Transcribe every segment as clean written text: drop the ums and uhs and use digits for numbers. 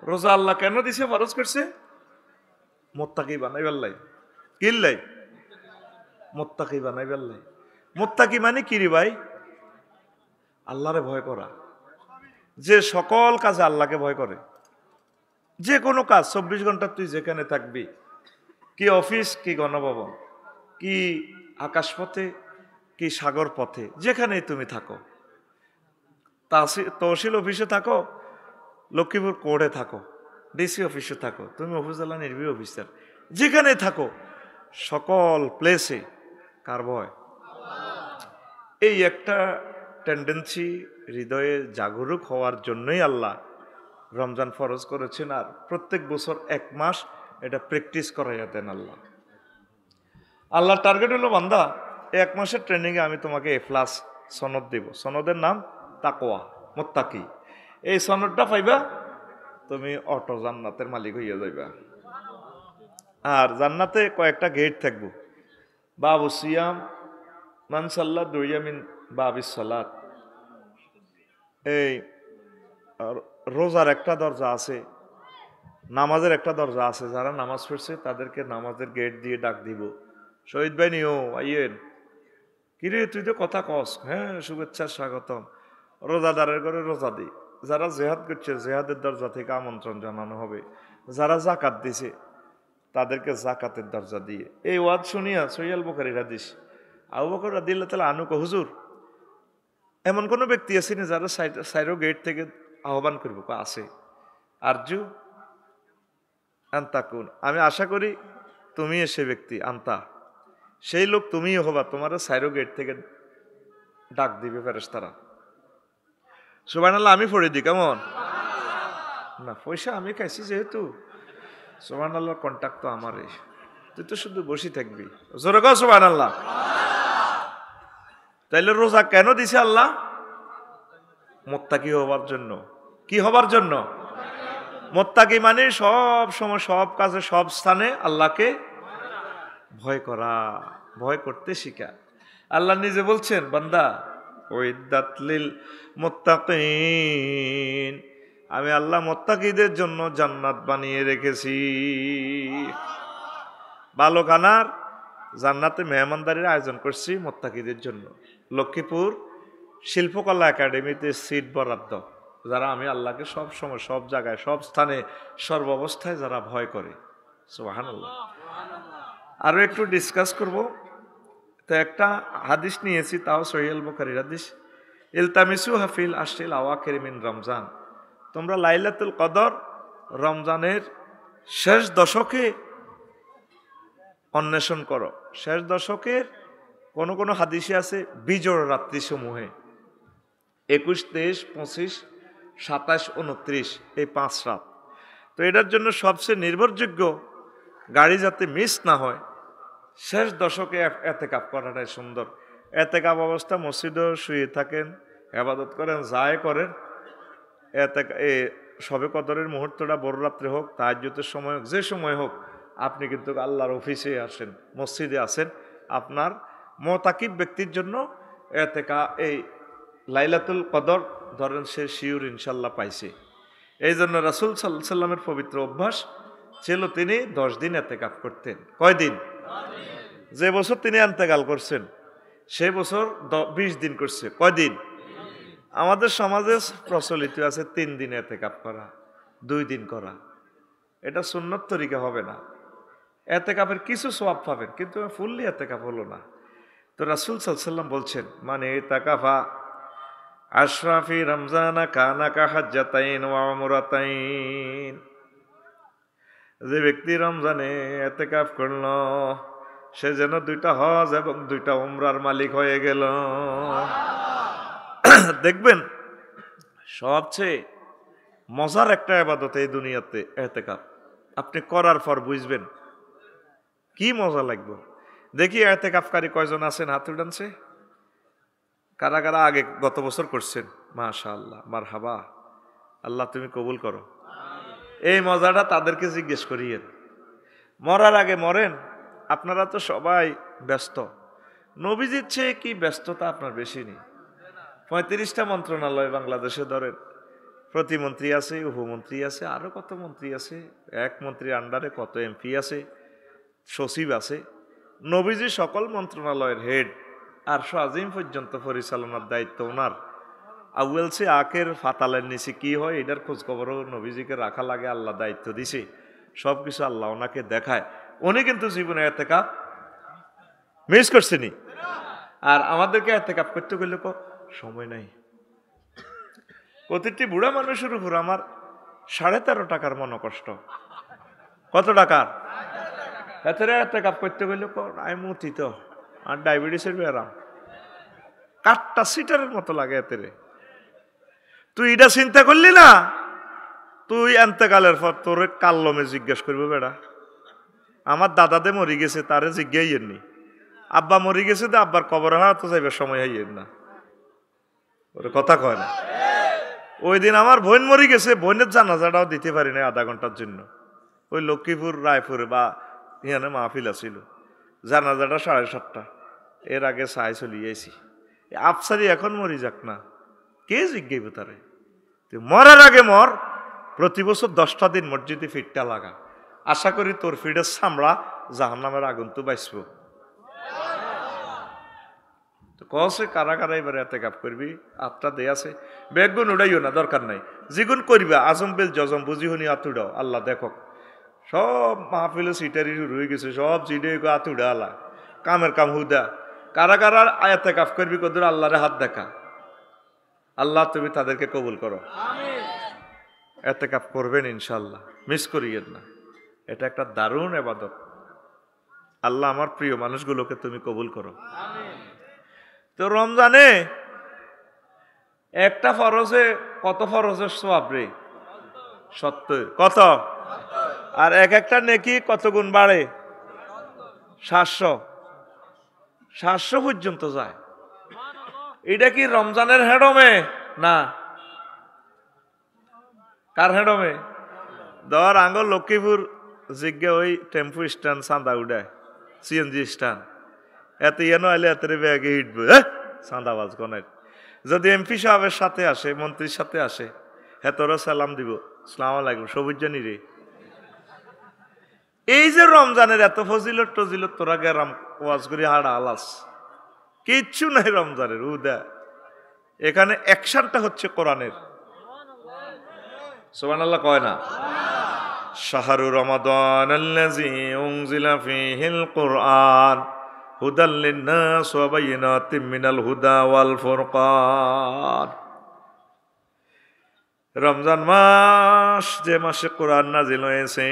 রোজা আল্লাহ কেন দিছে, ফরজ করছে? মুত্তাকি বানাইবার লাই। কিল্লাই? মুত্তাকি বানাইবার লাই। মুত্তাকি মানে কি রে ভাই? আল্লাহরে ভয় করা, যে সকল কাজে আল্লাহকে ভয় করে। যে কোনো কাজ 24 ঘন্টা তুই যেখানে থাকবি, কি অফিস, কি গণভবন, কি আকাশপথে, কি সাগর পথে, যেখানেই তুমি থাকো, তহসিল অফিসে থাকো, লক্ষ্মীপুর কোর্টে থাকো, ডিসি অফিসে থাকো, তুমি উপজেলা নির্বাহী অফিসার, যেখানে থাকো, সকল প্লেসে কার ভয়? এই একটা টেন্ডেন্সি হৃদয়ে জাগরুক হওয়ার জন্যই আল্লাহ রমজান ফরজ করেছেন। আর প্রত্যেক বছর 1 মাস এটা প্র্যাকটিস করাইয়া দেন আল্লাহ। আল্লাহর টার্গেট হলো, বান্দা 1 মাসের ট্রেনিংয়ে আমি তোমাকে A+ সনদ দেব। সনদের নাম তাকওয়া, মুত্তাকি। এই সনদটা পাইবা, তুমি অটো জান্নাতের মালিক হইয়া যাইবা। আর জান্নাতে কয়েকটা গেট থাকবো। বাবু সিয়াম মান সাল্লাত দুইয়ামিন বাবিস সালাত। এই রোজার একটা দরজা আছে, নামাজের একটা দরজা আছে। যারা নামাজ পড়ছে তাদেরকে নামাজের গেট দিয়ে ডাক দিব, শহীদ ভাই নিও আইয়েন। কিরে তুই তো কথা কস, হ্যাঁ শুভেচ্ছা স্বাগতম। রোজাদারের ঘরে রোজা দিই। যারা জেহাদ করছে জেহাদের দরজা থেকে আমন্ত্রণ জানানো হবে। যারা জাকাত দিছে তাদেরকে জাকাতের দরজা দিয়ে। এই ওয়াজ শুনিয়া সহিহ বুখারীর হাদিস, আবু বকর রাদিয়াল্লাহু তাআলা আনহু কয়, হুজুর এমন কোন ব্যক্তি আছে না যারা সাইরো গেট থেকে আহ্বান করবো? আছে। আরজু আন্তাকুন, আমি আশা করি তুমি সে ব্যক্তি। আন্তা, সেই লোক তুমিই হবা, তোমার সাইরো গেট থেকে ডাক দিবে ফেরেশতারা। সুবহানাল্লাহ। আমি পড়ে দিই কেমন? না, পয়সা আমি খাইছি যেহেতু, সুবহানাল্লাহর কন্টাক্ট তো আমারই। তুই তো শুধু বসে থাকবি। জোরে কও সুবহানাল্লাহ। তাইলে রোজা কেন দিছে আল্লাহ? মুত্তাকি হবার জন্য। কি হবার জন্য? মুত্তাকি মানে সব সময়, সব কাজে, সব স্থানে আল্লাহকে ভয় করা, ভয় করতে শিখা। আল্লাহ নিজে বলছেন, বান্দা উইদ্দাত লিল মুত্তাকিন, আমি আল্লাহ মুত্তাকিদের জন্য জান্নাত বানিয়ে রেখেছি। ভালো খানার জান্নাতে মেহমানদারির আয়োজন করছি মুত্তাকিদের জন্য। লক্ষ্মীপুর শিল্পকলা একাডেমিতে সিট বরাদ্দ, যারা আমি আল্লাহকে সব সময়, সব জায়গায়, সব স্থানে, সর্বাবস্থায় যারা ভয় করে। সুবহানাল্লাহ। আরো একটু ডিসকাস করব। তো একটা হাদিস নিয়েছি, তাও সহিহ বুখারীর হাদিস। ইলতামিসু হাফিল আশরিল আওয়াখির মিন রমজান, তোমরা লাইলাতুল কদর রমজানের শেষ দশকে অন্বেষণ করো। শেষ দশকের কোন কোন হাদিসে আছে বিজোড় রাত্রি সমূহে, 21, 23, 25, 27, 29, এই 5 রাত। তো এটার জন্য সবচেয়ে নির্ভরযোগ্য, গাড়ি যাতে মিস না হয়, শেষ দশকে এতেকাফ করাটাই সুন্দর। এতেকাফ অবস্থা মসজিদেও শুয়ে থাকেন, ইবাদত করেন, যায় করেন। সবে কদরের মুহূর্তটা বড় রাত্রে হোক, তাহাজ্জুদের সময় হোক, যে সময় হোক, আপনি কিন্তু আল্লাহর অফিসে আসেন, মসজিদে আসেন। আপনার মুতাকিব ব্যক্তির জন্য এই লাইলাতুল কদর ধরেন সে শিওর ইনশাল্লাহ পাইছে। এই জন্য রাসূল সাল্লাল্লাহু আলাইহি সাল্লামের পবিত্র অভ্যাস ছিল, তিনি 10 দিন ইতিকাফ করতেন। কয় দিন? যে বছর তিনি ইন্তেকাল করছেন সেই বছর 20 দিন করছে। কয় দিন? আমাদের সমাজে প্রচলিত আছে 3 দিন ইতিকাফ করা, 2 দিন করা। এটা সুন্নত তরিকা হবে না। ইতিকাফের কিছু সওয়াব পাবেন, কিন্তু ফুললি ইতিকাফ হলো না। তো রাসূল সাল্লাল্লাহু আলাইহি সাল্লাম বলছেন, মানে ইতিকাফা আশরাফি রমজানা কানা কা হাজ্জাতাইন ওয়া উমরাতাইন, যে ব্যক্তি রমজানে ইতিকাফ করল সে যেন 2টা হজ এবং 2টা উমরার মালিক হয়ে গেল। দেখবেন সবচেয়ে মজার একটা ইবাদত এই দুনিয়াতে ইতিকাফ। আপনি করার পর বুঝবেন কি মজা লাগবে। দেখি ইতিকাফকারী কয়জন আছেন, হাত উঠানছে। কারা কারা আগে গত বছর করছেন? মাশাআল্লাহ, মারহাবা, আল্লাহ তুমি কবুল করো। এই মজাটা তাদেরকে জিজ্ঞেস করিয়েন। মরার আগে মরেন। আপনারা তো সবাই ব্যস্ত, নবীজির চেয়ে কি ব্যস্ততা আপনার বেশি নেই? 35টা মন্ত্রণালয় বাংলাদেশে ধরেন, প্রতিমন্ত্রী আছে, উপমন্ত্রী আছে, আরো কত মন্ত্রী আছে, এক মন্ত্রীর আন্ডারে কত এমপি আছে, সচিব আছে। নবীজি সকল মন্ত্রণালয়ের হেড, আর আজিম পর্যন্ত পরিচালনার দায়িত্ব ওনার। আউয়েলসে আখের ফাতালের নিচে কি হয় এটার খোঁজ খবরও নবীজিকে রাখা লাগে, আল্লাহ দায়িত্ব দিছে। সবকিছু আল্লাহ ওনাকে দেখায়। উনি কিন্তু জীবনে এতেকাফ মিস করছেনি। আর আমাদেরকে এতেকাফ করতে গেলে সময় নাই। প্রতিটি বুড়া মানুষের উপর আমার 13.5 টাকার মনোকষ্ট। কত টাকার? এতেকাফ করতে গেলে আমি মতি তো, আর ডায়াবেটিসের ব্যারাম, কাঠটা সিটারের মতো লাগে এতেরে। তুই এটা চিন্তা করলি না, তুই এন্তেকালের পর তোর কাল্লমে জিজ্ঞেস করবো বেড়া। আমার দাদাদে মরি গেছে, তারে জিজ্ঞাইয়েন নি। আব্বা মরি গেছে, তো আব্বার কবর হারা তো যাইবার সময় হইয়েন না, ওর কথা কয় না। ওই দিন আমার বোন মরি গেছে, বোনের জানাজাটাও দিতে পারি না আধা ঘন্টার জন্য। ওই লক্ষ্মীপুর রায়পুরে বা এখানে মাহফিল আছিল, জানাজাটা 7:30। এর আগে চাই চলিয়েছি। আফসারি এখন মরি যাক না, কে জিজ্ঞাইব তারে? তুই মরার আগে মর, প্রতি বছর 10টা দিন মসজিদে ফিটটা লাগা। আশা করি তোর ফিডের সামড়া জাহান্নামের আগুন তো বাঁচব। কসে কারা কারা এবারে এতেকাফ করবি? আটটা দে আছে, বেগুন উড়াইও না, দরকার নাই। যেগুন করবা আজম বেল জজম বুঝি শুনি আতুড়াও, আল্লাহ দেখো। সব মাহফিলে সিটারি শুরু হয়ে গেছে, সব চিডে আতুড়া আল্লাহ, কামের কাম হুদা। কারা কারা এতেকাফ করবি কদুর আল্লাহরে হাত দেখা। আল্লাহ তুমি তাদেরকে কবুল করো। এতেকাফ করবেন ইনশাল্লাহ, মিস করিয়েন না। এটা একটা দারুণ ইবাদত। আল্লাহ আমার প্রিয় মানুষগুলোকে তুমি কবুল করো। তো রমজানে একটা ফরজে কত ফরজের সওয়াব রে? 70। কত? আর এক একটা নেকি কত গুণ বাড়ে? 700 পর্যন্ত যায়। এটা কি রমজানের হেডমে? না। কার হেডমে? ধর আঙ্গল লক্ষ্মীপুর জিজ্ঞে ওই টেম্পু স্ট্যান্ড চাঁদা উঠায়, সিএনজি স্ট্যান্ড, এত ইয়েনো আইলে এত ব্যাগে হিটবে চাঁদাবাজ গনের। যদি এমপি সাহেবের সাথে আসে, মন্ত্রীর সাথে আসে, হ্যাঁ তোরা সালাম দিব, সালাম আলাইকুম, সবুজ জানি রে। এই যে রমজানের এত ফজিলত টজিলত, তোরা গেরাম ওয়াজ করি হাড়া আলাস, কিচ্ছু নাই রমজানের। উদা এখানে অ্যাকশনটা হচ্ছে কোরআনের। সুবহানাল্লাহ কয় না? শাহরু রমাদান আল্লাযী উনজিলা ফীহিল কুরআন হুদাল লিন-নাস ওয়া বায়িনাতিম মিনাল হুদা ওয়াল ফুরকান। রমজান মাস, যে মাসে কোরআন নাজিল হয়েছে,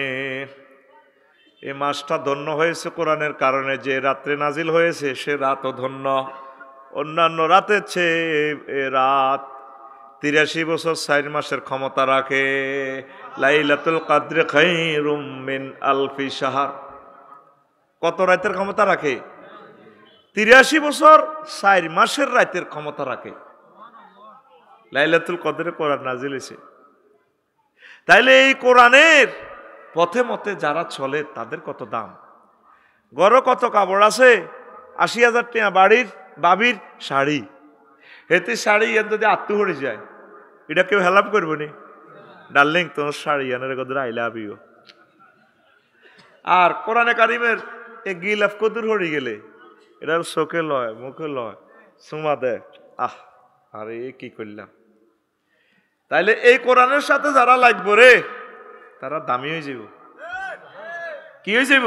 এই মাসটা ধন্য হয়েছে কোরআনের কারণে। যে রাত্রে নাজিল হয়েছে সে রাতও ধন্য। অন্যান্য রাতের চেয়ে এ রাত 83 বছর 4 মাসের ক্ষমতা রাখে। লাইলাতুল কদর খায়রুম মিন আলফি শাহর। কত রাতের ক্ষমতা রাখে? 83 বছর 4 মাসের রাতের ক্ষমতা রাখে। লাইলাতুল কদরে কোরআন নাজিল হয়েছে। তাইলে এই কোরআনের পথে মতে যারা চলে তাদের কত দাম। গড় কত কাপড় আছে? 80,000 টাকা বাড়ির বাবির শাড়ি, এতে শাড়ি এর যদি আত্মু হয়ে যায়, এটা কেউ হেল্প করবো নি? ডার্লিং তোমার শাড়ি এনের কদর আই লাভ ইউ। আর কোরআনে কারিমের এ গিলাফ কদর হয়ে গেলে এটার চোখে লয়, মুখে লয়, সুমা দেয়, আহ আরে কি করলাম। তাইলে এই কোরআনের সাথে যারা লাগবো রে, তারা দামি হয়ে যাব। কি হয়ে যাব?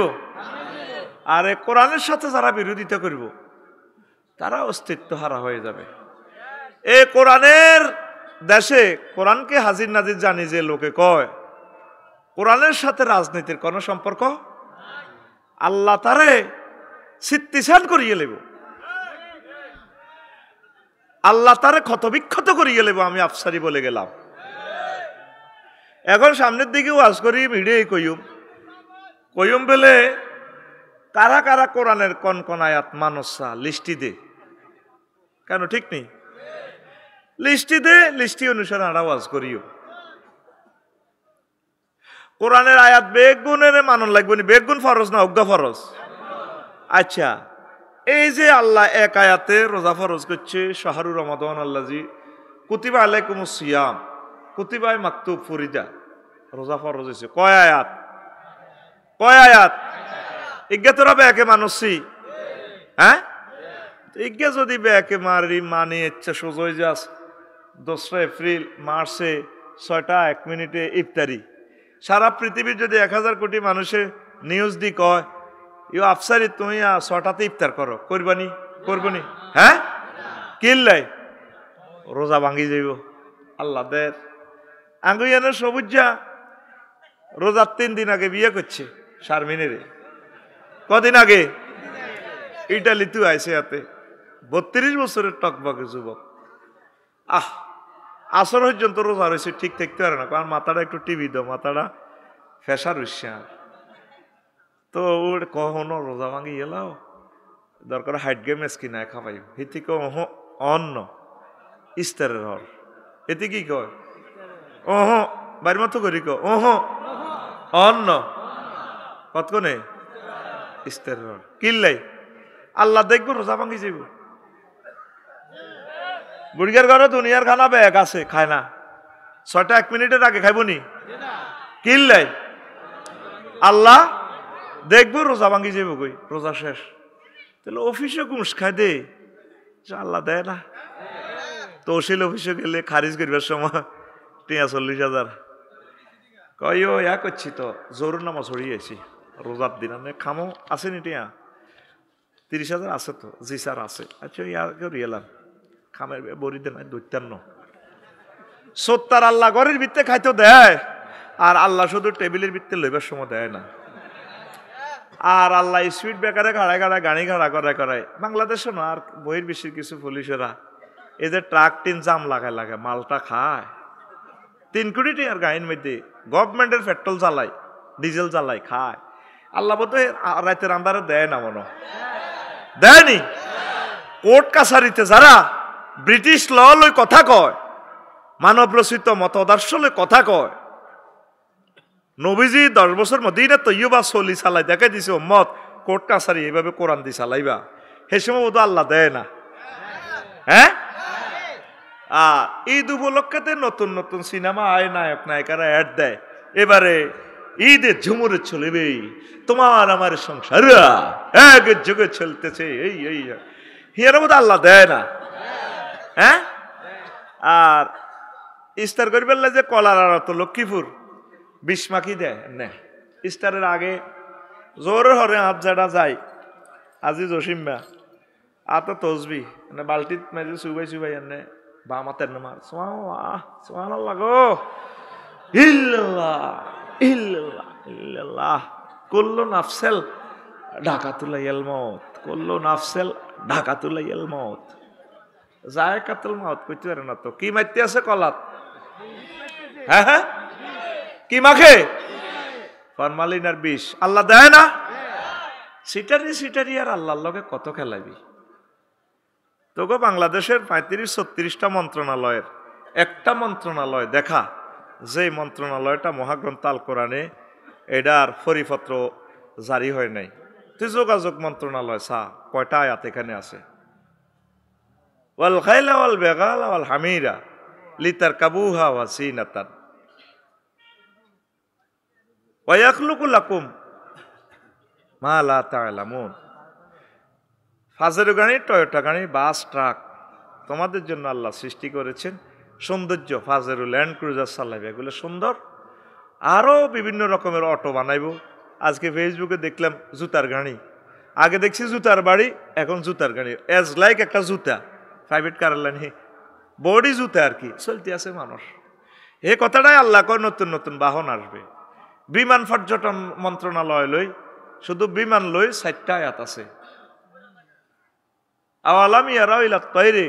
আর এই কোরআনের সাথে যারা বিরোধিতা করব, তারা অস্তিত্ব হারা হয়ে যাবে। এই কোরআনের দেশে কোরআনকে হাজির নাজির জানি যে লোকে কয়, কোরআনের সাথে রাজনীতির কোনো সম্পর্ক, আল্লাহ তারে সিত্তিসান করিয়ে লেব, আল্লাহ তারে ক্ষতবিক্ষত করিয়ে লেব। আমি আফসারি বলে গেলাম। এখন সামনের দিকে ওয়াজ করি, ভিডিও কইম বেলে কারা কারা কোরআনের কোন কোন আয়াত মানসা লিস্টি দে। কেন ঠিক নেই? লিস্টি দে, লিস্টি অনুসারে আমরা ওয়াজ করিও। কোরআনের আয়াত বেগুনের মানন লাগবে না। বেগুন ফরজ না অজ্ঞা ফরজ? আচ্ছা, এই যে আল্লাহ এক আয়াতে রোজা ফরজ করছে, শাহরু রমাদান আল্লাযী কুতিবা আলাইকুমুস সিয়াম, কুতিবায় মাকতুব ফরিদা রোজা ফরজ হয়েছে কয় আয়াত? কয় আয়াত? ইজ্ঞা তোরা ব্যাকে মানুষছি হ্যাঁ ইজ্ঞা যদি ব্যাকে মারি মানে ইচ্ছা সোজই যাস 2 এপ্রিল মার্চে 6:01 ইফতারি সারা পৃথিবীর যদি 1000 কোটি মানুষের নিউজ দি কয় ইউ আফসারি তুমি 6টাতে ইফতার করো করবানি করবনি হ্যাঁ কিল্লাই রোজা ভাঙ্গি যাইব আল্লাহ দের আঙ্গুইয়ানের সবুজা রোজার 3 দিন আগে বিয়ে করছে শারমিনেরে কদিন আগে ইটালিতে আইসে হাতে 32 বছরের টকবকে যুবক আসর পর্যন্ত রোজা রয়েছে ঠিক থাকতে পারে না কারণ মাথাটা একটু টিভি দাও মাথাটা ফেসা রয়েছে তো ওর কখনো রোজা ভাঙি এলাও দরকার হাইট গেম কিনা খাবাই হিতিক অন্ন ইস্তারের হর এতে কি কয় ওহ বাড়ির মতো করি ওহ অন্ন কতক্ষণে ইস্তারের হর কিল্লাই আল্লাহ দেখবো রোজা ভাঙি যাইব বুড়িয়ার ঘরে দুনিয়ার খানা ব্যাগ আছে খায় না 6:01 আগে খাইব নি কিল্লাই আল্লাহ দেখবো রোজা ভাঙ্গি যাইব কই রোজা শেষ তাহলে অফিসে ঘুষ খায় দে আল্লাহ দেয় না তহসিল অফিসে গেলে খারিজ করবার সময় 40,000 কয় ইয়া করছি তো জরুর নামাজ ছড়িয়েছি রোজার দিন খামো আছে নি 30,000 আছে তো জি স্যার আছে আচ্ছা ইয়া করি এলাম খামের বড়ি দেন 52 70 আল্লাহ ঘরের ভিত্তে খাইতে দেয় আর আল্লাহ শুধু টেবিলের ভিত্তে লইবার সময় দেয় না আর আল্লাহ স্পিড ব্রেকারে গাড়ায় গাড়ায় গাড়ি ঘাড়া করায় বাংলাদেশে না আর বহির বিশ্বের কিছু পুলিশেরা এদের ট্রাক টিন জাম লাগায় মালটা খায় 3 কোটি টাকার গাড়ির মধ্যে গভর্নমেন্টের পেট্রোল জ্বালায় ডিজেল জ্বালায় খায় আল্লাহ বোধ রাতের আন্ধারে দেয় না মনে দেয়নি কোর্ট কাছারিতে যারা ব্রিটিশ ল লই কথা কয় মানব রচিত মতাদর্শ লই কথা কয় নবীজি 10 বছর মদিনা তৈয়বা চলি চালাই দেখাই দিছে উম্মত কোর্ট কাছারি এইভাবে কোরআন দি চালাইবা সেই সময় বোধ আল্লাহ দেয় না হ্যাঁ ঈদ উপলক্ষেতে নতুন নতুন সিনেমা আয় নায়ক নায়িকারা অ্যাড দেয় এবারে ঈদের ঝুমুরে চলবে তোমার আমার সংসার এক যুগে চলতেছে এই হিয়ার বোধ আল্লাহ দেয় না হ্যাঁ আর ইস্তার করি বললে যে কলার আর তো লক্ষ্মীপুর 20 মাখি দেয় না ইস্তারের আগে জোর হরে হাত জাডা যায় আজি জসিম্বা আত তসবি বালতিত মেজে চুবাই এনে বা মাতের নামার সুবহানাল্লাহ গো ইল্লাল্লাহ ইল্লাল্লাহ ইল্লাল্লাহ কুল্লু নাফসেল ঢাকাতুলাইয়াল মউত কুল্লু নাফসেল ঢাকাতুলাইয়াল মউত জায়কাতুল মউত কইতে পারে না তো কি মাইতে আছে কলাত হ্যাঁ কি মাখে ফরমালিন আর বিষ আল্লাহ দেয় না সিটারি আর আল্লাহর লগে কত খেলাবি তোকে বাংলাদেশের 35-36টা মন্ত্রণালয়ের একটা মন্ত্রণালয় দেখা যে মন্ত্রণালয়টা মহাগ্রন্থ আল কোরআনে এটার পরিপত্র জারি হয় নাই তুই যোগাযোগ মন্ত্রণালয় কয়টা আয়াত এখানে আছে ওয়াল খাইলা ওয়াল বেগালা ওয়াল হামিরা লিতারকাবুহা ওয়া জিনাতান ওয়া ইয়াখলুকু লাকুম মা লা তা'লামুন ফাজের গাড়ি টয়োটা গাড়ি বাস ট্রাক তোমাদের জন্য আল্লাহ সৃষ্টি করেছেন সৌন্দর্য ফাজেরু ল্যান্ড ক্রুজার চালাইবে এগুলো সুন্দর আরও বিভিন্ন রকমের অটো বানাইব আজকে ফেসবুকে দেখলাম জুতার গাড়ি আগে দেখছি জুতার বাড়ি এখন জুতার গাড়ি এজ লাইক একটা জুতা প্রাইভেট কার লাইনে বডি জুতা আর কি চলতে আছে মানুষ এই কথাটাই আল্লাহ কয় নতুন নতুন বাহন আসবে বিমান পর্যটন মন্ত্রণালয় লই শুধু বিমান লই 4টা আয়াত আছে আওয়ালাম ইয়ারাউ ইলা তায়রি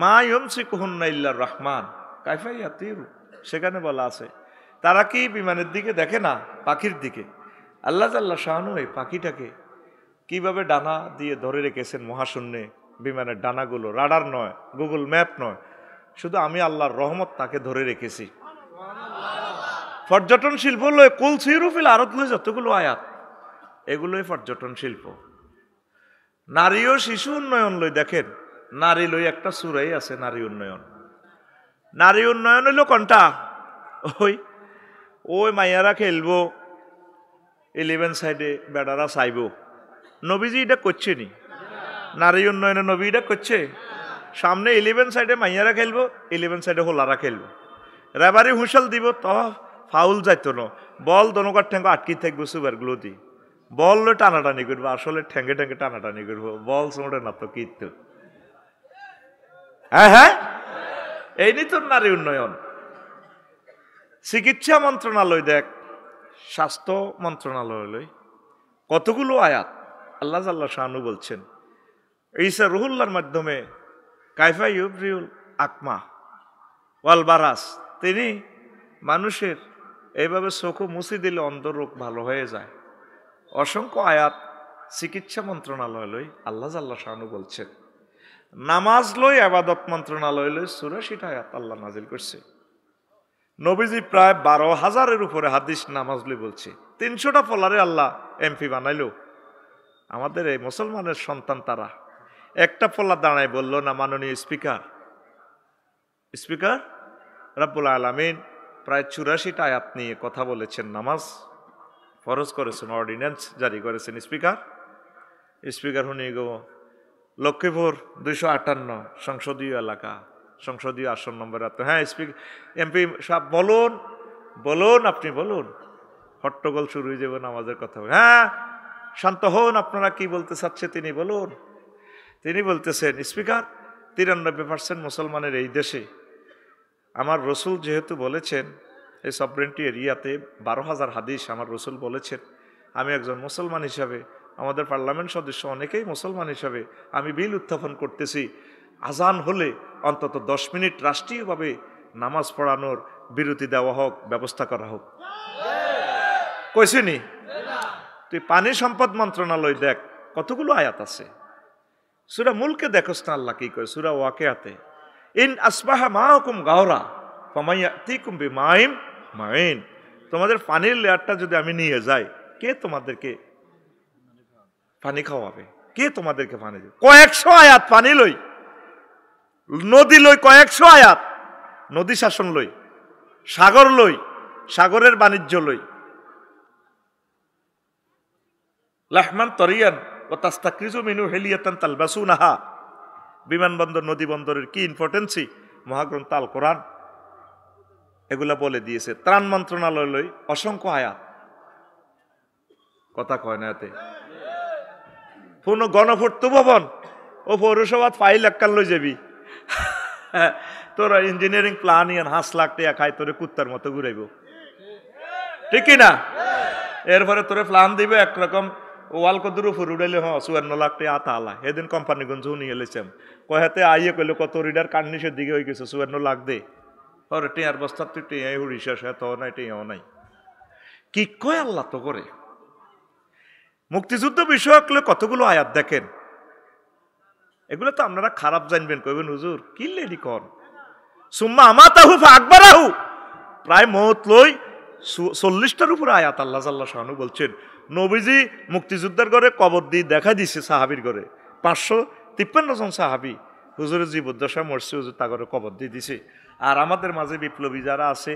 মা ইউমসিকুহুন্না ইল্লার রহমান কাইফা ইয়াতিরু সেখানে বলা আছে তারা কি বিমানের দিকে দেখে না পাখির দিকে আল্লাহ জাল্লা শাহানু এই পাখিটাকে কিভাবে ডানা দিয়ে ধরে রেখেছেন মহাশূন্যে বিমানের ডানাগুলো রাডার নয় গুগল ম্যাপ নয় শুধু আমি আল্লাহর রহমত তাকে ধরে রেখেছি পর্যটন শিল্প লয় কুল সিরুফিল আরত লয় যতগুলো আয়াত এগুলোই পর্যটন শিল্প নারী ও শিশু উন্নয়ন লই দেখেন নারী লই একটা সূরাই আছে নারী উন্নয়ন নারী উন্নয়ন হইল কোনটা? ওই ওই মাইয়ারা খেলবো 11 সাইডে, বেড়ারা চাইব। নবীজি এটা করছে নি? নারী উন্নয়নে নবী এটা করছে? সামনে 11 সাইডে মাইয়ারা খেলবো, 11 সাইডে হোলারা খেলবো। রেবারি হুঁশাল দিব তো ফাউল যাইতো না। বল দনকার ঠ্যাঙ্গ আটকি থাকবো সুপার গ্লো দি। বল লই টানাটানি করবো, আসলে ঠ্যাঙ্গে ঠ্যাঙ্গে টানাটানি করবো। বল চোড়ে না তো কিন্তু। হ্যাঁ হ্যাঁ, এই নি তোর নারী উন্নয়ন। চিকিৎসা মন্ত্রণালয় দেখ, স্বাস্থ্য মন্ত্রণালয় কতগুলো আয়াত আল্লাহ জাল্লা শানু বলছেন ঈসা রুহুল্লাহর মাধ্যমে কাইফা ইউবরিউল আকমা ওয়াল বারাস, তিনি মানুষের এইভাবে চোখও মুছি দিলে অন্ধ রোগ ভালো হয়ে যায়। অসংখ্য আয়াত চিকিৎসা মন্ত্রণালয় লই আল্লাহ জাল্লা শানু বলছেন। নামাজ লই আবাদত মন্ত্রণালয় লই 84টা আয়াত আল্লাহ নাজিল করছে। নবীজি প্রায় 12,000-এর উপরে হাদিস নামাজ লই বলছে। 300টা ফলারে আল্লাহ এমপি বানাইলো। আমাদের এই মুসলমানের সন্তান তারা একটা ফলা দাঁড়ায় বলল না, মাননীয় স্পিকার রাব্বুল আলামিন প্রায় 84টা আয়াত নিয়ে কথা বলেছেন, নামাজ ফরজ করেছেন, অর্ডিন্যান্স জারি করেছেন। স্পিকার শুনি গো, লক্ষ্মীপুর 258 সংসদীয় এলাকা, সংসদীয় আসন নম্বর এত। হ্যাঁ স্পিকার, এমপি সাহেব বলুন আপনি বলুন। হট্টগোল শুরু হয়ে যাবে নামাজের কথা। হ্যাঁ শান্ত হন, আপনারা কি বলতে চাচ্ছে তিনি বলুন। তিনি বলতেছেন, স্পিকার 93% মুসলমানের এই দেশে আমার রসুল যেহেতু বলেছেন এই সভরেন্টি এরিয়াতে 12,000 হাদিস আমার রসুল বলেছেন, আমি একজন মুসলমান হিসাবে, আমাদের পার্লামেন্ট সদস্য অনেকেই মুসলমান হিসাবে আমি বিল উত্থাপন করতেছি, আজান হলে অন্তত 10 মিনিট রাষ্ট্রীয়ভাবে নামাজ পড়ানোর বিরতি দেওয়া হোক, ব্যবস্থা করা হোক। কইছিনি? তুই পানি সম্পদ মন্ত্রণালয় দেখ কতগুলো আয়াত আছে। সূরা মুলকে দেখোস না আল্লাহ কি করে, সূরা ওয়াকিয়াতে ইন আসবাহা মাআকুম গাওরা ফামাইয়াতিকুম বিমাইম মাইন, তোমাদের পানির লেয়ারটা যদি আমি নিয়ে যাই, কে তোমাদেরকে পানি খাওয়াবে? কে তোমাদেরকে পানি দেবে? কয়েকশো আয়াত পানি লই, নদী লই, কয়েকশো আয়াত নদী শাসন লই, সাগর লই, সাগরের বাণিজ্য লই। লাহমান তরিয়ান ও তাস্তাকরিজু মিনু হেলিয়াতান তালবাসুনাহা, বিমানবন্দর নদী বন্দরের কি ইম্পর্টেন্সি মহাগ্রন্থ আল কোরআন এগুলা বলে দিয়েছে। ত্রাণ মন্ত্রণালয় লই অসংখ্য আয়াত, কথা কয় না এতে। কোন গণপূর্ত ভবন ও পৌরসভা ফাইল এককাল লই যাবি, তোরা ইঞ্জিনিয়ারিং প্ল্যান ইয়ান 5 লাখ টাকা খাই তোরে কুত্তার মতো ঘুরাইব, ঠিক না? এরপরে তোরে প্ল্যান দিবে একরকম, ওয়াল কদুর উপর উড়াইলে 54 লাখ টাকা আতা আলা। এদিন কোম্পানিগঞ্জ নিয়ে এলেছেন, কয়াতে আইয়ে কইলো কত রিডার কার্নিশের দিকে হয়ে গেছে, 54 লাখ দে। ওরে টিয়ার বস্তার তুই টিয়াই হুড়িস, এত নাই টিয়াও নাই। কি কয় আল্লাহ তো করে। মুক্তিযুদ্ধ বিষয়ক কতগুলো আয়াত দেখেন, এগুলো তো আপনারা খারাপ জানবেন, কইবেন হুজুর কি লেডি কন সুম্মা আমাতাহু ফাকবারাহু, প্রায় মত লই 40টার উপরে আয়াত আল্লাহ জাল্লা শানু বলছেন। নবীজি মুক্তিযুদ্ধের ঘরে কবর দিয়ে দেখা দিছে সাহাবীর ঘরে, 553 জন সাহাবী হুজুরের জীবদ্দশা মরছে, হুজুর তা ঘরে কবর দিয়ে দিছে। আর আমাদের মাঝে বিপ্লবী যারা আছে,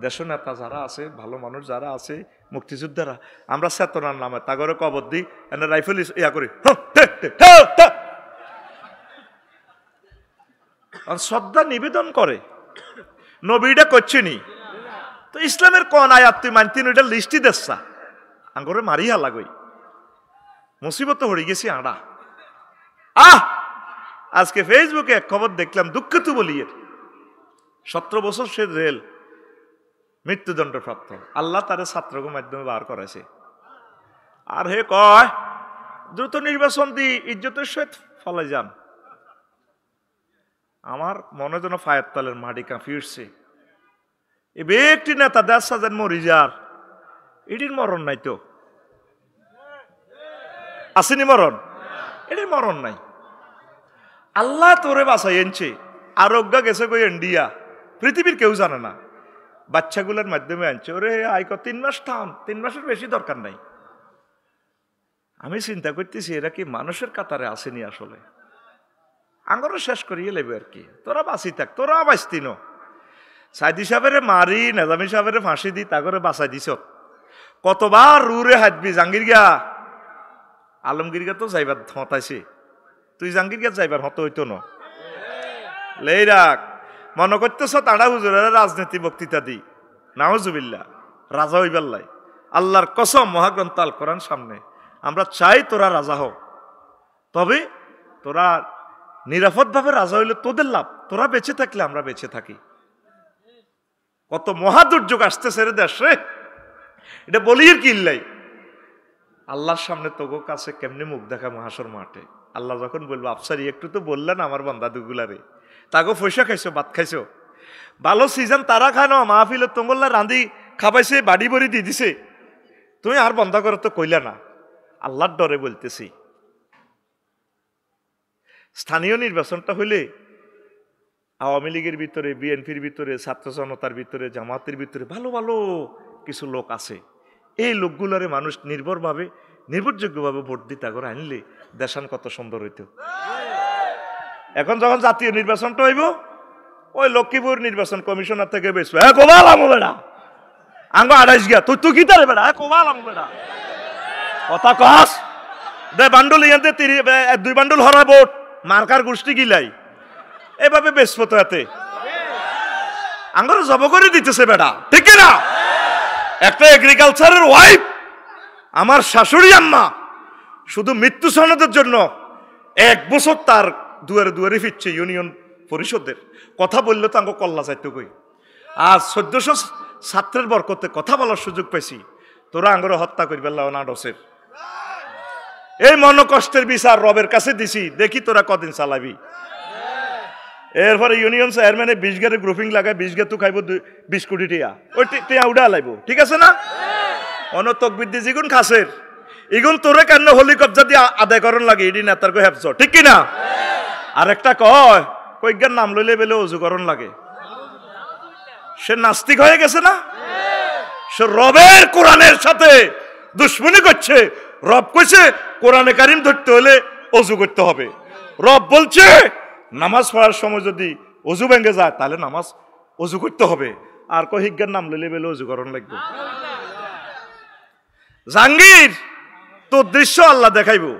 দেশনেতা যারা আছে, ভালো মানুষ যারা আছে, মুক্তিযোদ্ধারা, আমরা চেতনার নামে তা ঘরে কবর দিই, এনে রাইফেল ইয়া করি, শ্রদ্ধা নিবেদন করে। নবীটা করছেনি তো ইসলামের কোন আয়াত তুই মানতিন ওইটা লিস্টি দেশা আঙ্গরে মারিয়া লাগই, মুসিবত হয়ে গেছি আড়া। আজকে ফেসবুকে এক খবর দেখলাম, দুঃখিত বলিয়ে 17 বছর সে জেল, মৃত্যুদণ্ড প্রাপ্ত, আল্লাহ তার ছাত্রকে মাধ্যমে বার করেছে। আর হে কয় দ্রুত নির্বাচন দি ইজ্জতের সহিত ফলে যান। আমার মনে যেন ফায়ার তালের মাটি কাঁপি উঠছে। এ ব্যক্তি নেতা 10,000 মরিজার, এটির মরণ নাই তো, আসেনি মরণ, এটির মরণ নাই। আল্লাহ তোরে বাঁচাই এনেছে, আরোগ্য গেছে কই ইন্ডিয়া, পৃথিবীর কেউ জানে না, বাচ্চাগুলোর মাধ্যমে আনছে। ওরে আইক 3 মাস থাম, 3 মাসের বেশি দরকার নাই। আমি চিন্তা করতেছি এরা কি মানুষের কাতারে আসেনি আসলে, আঙ্গরও শেষ করিয়ে লেবে আর কি। তোরা বাঁচি থাক, তোরা বাঁচতি ন, সাইদি সাহেবের মারি নেজামি সাহেবের ফাঁসি দি তা করে বাঁচাই দিছ কতবার রুরে হাতবি জাহাঙ্গীর গিয়া আলমগীর গিয়া তো যাইবার হতাইছে তুই জাহাঙ্গীর গিয়া যাইবার হতো হইতো ন লেই রাখ মনে করতেছ তাড়া হুজুরের রাজনীতি বক্তৃতা দি নাউজুবিল্লাহ রাজা হইবার লাই আল্লাহর কসম মহাগ্রন্থ আল কোরআন সামনে আমরা চাই তোরা রাজা হও তবে তোরা নিরাপদভাবে রাজা হইলে তোদের লাভ তোরা বেঁচে থাকলে আমরা বেঁচে থাকি কত মহা দুর্যোগ আসতেছে রে দেশে এটা বলি আর কি ইল্লাই আল্লাহর সামনে তোগো কাছে কেমনি মুখ দেখা মহাশর মাঠে আল্লাহ যখন বলবো আফসারি একটু তো বললেন আমার বান্দা দুগুলারে তাগো পয়সা খাইছো ভাত খাইছো ভালো সিজন তারা খায় না মাহফিলে তোমল্লা রাঁধি খাবাইছে বাড়ি বড়ি দিয়ে দিছে তুমি আর বন্ধ করো তো কইলা না আল্লাহর ডরে বলতেছি স্থানীয় নির্বাচনটা হইলে আওয়ামী লীগের ভিতরে বিএনপির ভিতরে ছাত্র জনতার ভিতরে জামাতের ভিতরে ভালো ভালো কিছু লোক আছে এই লোকগুলোরে মানুষ নির্ভরযোগ্যভাবে ভোট দিতে করে আনলে দেশান কত সুন্দর হইত এখন যখন জাতীয় নির্বাচনটা হইব ওই লক্ষ্মীপুর নির্বাচন কমিশনার থেকে বেসবো হ্যাঁ কোবাল আমো বেড়া আঙ্গ 28 গিয়া তুই তুই কি তারে বেড়া হ্যাঁ কোবাল আমো বেড়া কথা কস দে বান্ডুল ইয়াতে 2 বান্ডুল হরা ভোট মার্কার গোষ্ঠী গিলাই এভাবে বেসবো তো এতে আঙ্গর জব করে দিতেছে বেড়া ঠিক না একটা এগ্রিকালচারের ওয়াইফ আমার শাশুড়ি আম্মা শুধু মৃত্যু সনদের জন্য 1 বছর তার দুয়ারে দুয়ারে ফিরছে ইউনিয়ন পরিষদের কথা বললে তো আঙ্গ কল্লা চাইতে কই আর 1400 ছাত্রের বরকতে কথা বলার সুযোগ পাইছি তোরা আঙ্গরে হত্যা করি বেলা না ডসের এই মনকষ্টের বিচার রবের কাছে দিছি দেখি তোরা কদিন চালাবি এরপরে ইউনিয়ন চেয়ারম্যানে 20 গাড়ি গ্রুপিং লাগায় 20 গা তো খাইব 20 কোটি টিয়া ওই টিয়া উড়া লাইব ঠিক আছে না অন তকবিদ্দি জিগুন খাসের ইগুন তোরে কেন হলি কবজা দিয়ে আদায় করন লাগে ইডি নেতার কো হেফজ ঠিক কি না আরেকটা কয় কইজ্ঞান নাম লইলে বেলে অজু করন লাগে সে নাস্তিক হয়ে গেছে না সে রবের কোরআনের সাথে দুশ্মনী করছে রব কইছে কোরআনে কারিম ধরতে হলে অজু করতে হবে রব বলছে নামাজ পড়ার সময় যদি অজু ভেঙে যায় তাহলে নামাজ অজু করতে হবে আর কহিজ্ঞান নাম লইলে বেলে অজু করন লাগবে জাহাঙ্গীর তোর দৃশ্য আল্লাহ দেখাইবো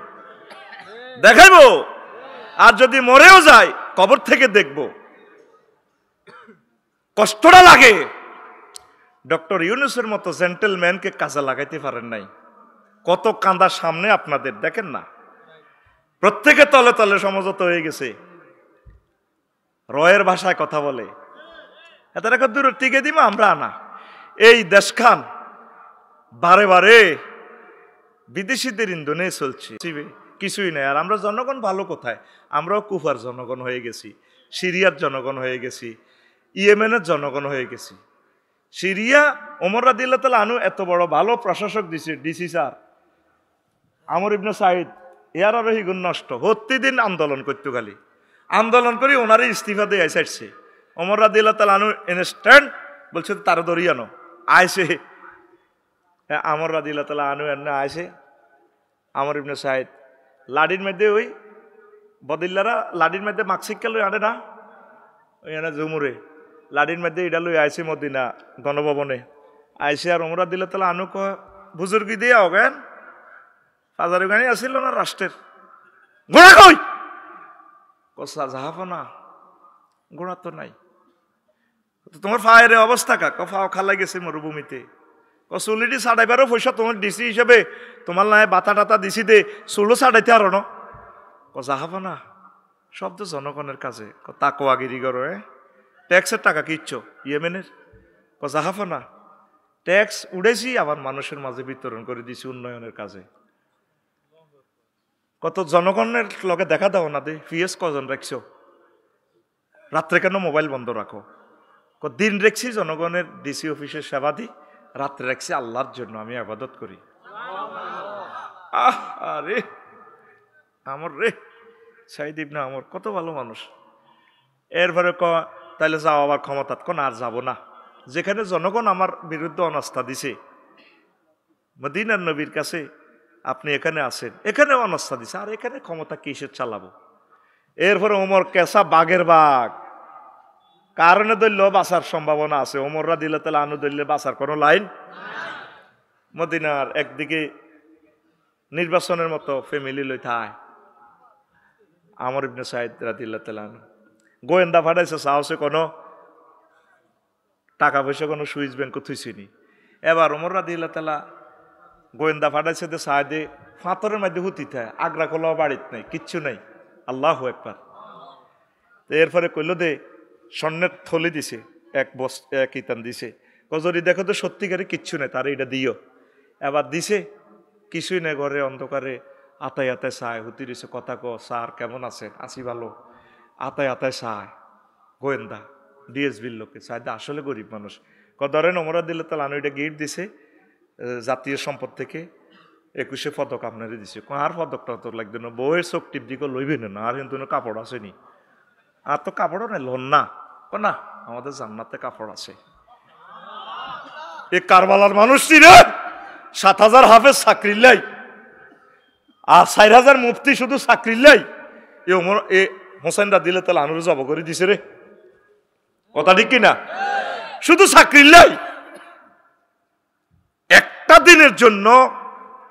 আর যদি মরেও যায় কবর থেকে দেখব কষ্টটা লাগে ডক্টর ইউনূসের মতো জেন্টেলম্যানকে কাজে লাগাইতে পারেন নাই কত কান্দা সামনে আপনাদের দেখেন না প্রত্যেকে তলে তলে সমঝোত হয়ে গেছে রয়ের ভাষায় কথা বলে এত দূর টিকে দিব আমরা না এই দেশখান বারে বারে বিদেশিদের ইন্ধনে চলছে কিছুই নাই আর আমরা জনগণ ভালো কোথায় আমরাও কুফার জনগণ হয়ে গেছি সিরিয়ার জনগণ হয়ে গেছি ইয়েমেনের জনগণ হয়ে গেছি সিরিয়া ওমর রাদিয়াল্লাহু তাআলা আনহু এত বড় ভালো প্রশাসক দিছে ডিসি স্যার আমর ইবনে সাইদ এর আর হিগুন নষ্ট প্রতিদিন আন্দোলন করতে খালি আন্দোলন করে ওনারে ইস্তিফা দিয়ে আইসাইছে ওমর রাদিয়াল্লাহু তাআলা আনহু ইনস্ট্যান্ট বলছে তার দরিয়ানো আইসে আমর রাদিয়াল্লাহু তাআলা আনহু এনে আইসে আমর ইবনে সাইদ লাডির মধ্যে ওই বদিল্লারা লাডির মধ্যে মাকসিক্কা লই আনে না ওই এনে জুমুরে লাডির মধ্যে এটা লই আইসে মদিনা গণভবনে আইসে আর ওমর রাদিয়াল্লাহু তাআলা আনহু কয় বুজুর্গি দিয়ে হবেন হাজারে গানি আসিল না রাষ্ট্রের ঘোড়া কই কসা যাহাবো না ঘোড়া তো নাই তোমার ফায়ের অবস্থা কা ফাও খালাই গেছে মরুভূমিতে চুলিটি ছাড়াইবারও পয়সা তোমার ডিসি হিসেবে তোমার নাই বাতা টাতা দিছি দে চুলো ছাড়াইতে আরো ন যাহাবো না সব তো জনগণের কাছে তাকোয়াগিরি করো ট্যাক্সের টাকা কি ইচ্ছ ইয়েমেনের যাহাবো না ট্যাক্স উড়েছি আবার মানুষের মাঝে বিতরণ করে দিছি উন্নয়নের কাজে কত জনগণের লগে দেখা দাও না দে ফিএস কজন রাখছো রাত্রে কেন মোবাইল বন্ধ রাখো দিন রেখছি জনগণের ডিসি অফিসের সেবা দি রাত্রে রাখছি আল্লাহর জন্য আমি ইবাদত করি আরে আমর রে সাইদ ইবনে আমর কত ভালো মানুষ এরপরে তাইলে যাও আবার ক্ষমতা কোন আর যাব না যেখানে জনগণ আমার বিরুদ্ধে অনাস্থা দিছে মদিনার নবীর কাছে আপনি এখানে আছেন এখানে অনাস্থা দিছে আর এখানে ক্ষমতা কিসের চালাবো এরপরে ওমর কেসা বাঘের বাঘ কারণে ধরলেও বাঁচার সম্ভাবনা আছে। ওমর রাদিয়াল্লাহু তাআলা আনহু ধরলে বাঁচার কোনো লাইন। মদিনার একদিকে নির্বাচনের মতো ফ্যামিলি লই থায় আমর ইবনে সাইদ রাদিয়াল্লাহু তাআলা আনহু গোয়েন্দা পাঠাইছে, সাহসে কোনো টাকা পয়সা কোনো সুইচ ব্যাংক থুইছিনি। এবার ওমর রাদিয়াল্লাহু তাআলা গোয়েন্দা পাঠাইছে যে সাইদে ফাতরের মধ্যে হুতি থাকে, আগ্রা কলাও বাড়িতে নাই, কিচ্ছু নাই। আল্লাহু আকবার। এরপরে কইল দে স্বর্ণের থলি দিছে, এক ইতান দিছে, কজরি দেখো তো সত্যিকারে কিচ্ছু নাই, তারে এটা দিও। এবার দিছে, কিছুই নেই, ঘরে অন্ধকারে আতায় আতায় চায়, হুতি দিছে, কথা ক স্যার কেমন আছেন, আছি ভালো। আতায় আতায় চায়, গোয়েন্দা ডিএসবির লোকে চায়, আসলে গরিব মানুষ। ধরেন ওমর রাদিয়াল্লাহু তাআলা আনহু এটা গিফট দিছে জাতীয় সম্পদ থেকে, 21 পদক আপনারে দিছে। আর পদকটা তোর লাগবে না, বউয়ের চোখ টিপ দিকে লইবে না, আর কিন্তু কাপড় আসেনি, আর তো কাপড়ও নেই, লোন না না, আমাদের জান্নাতে কাপড় আছে। এ কারবালার মানুষটি রে 7,000 হাফেজ চাকরির লাই, আর 4,000 মুফতি শুধু চাকরির লাই। এ হোসেন রাদিয়াল্লাহু তাআলা আনহু জব করে দিছে রে, কথা ঠিক কিনা? শুধু চাকরির লাই। একটা দিনের জন্য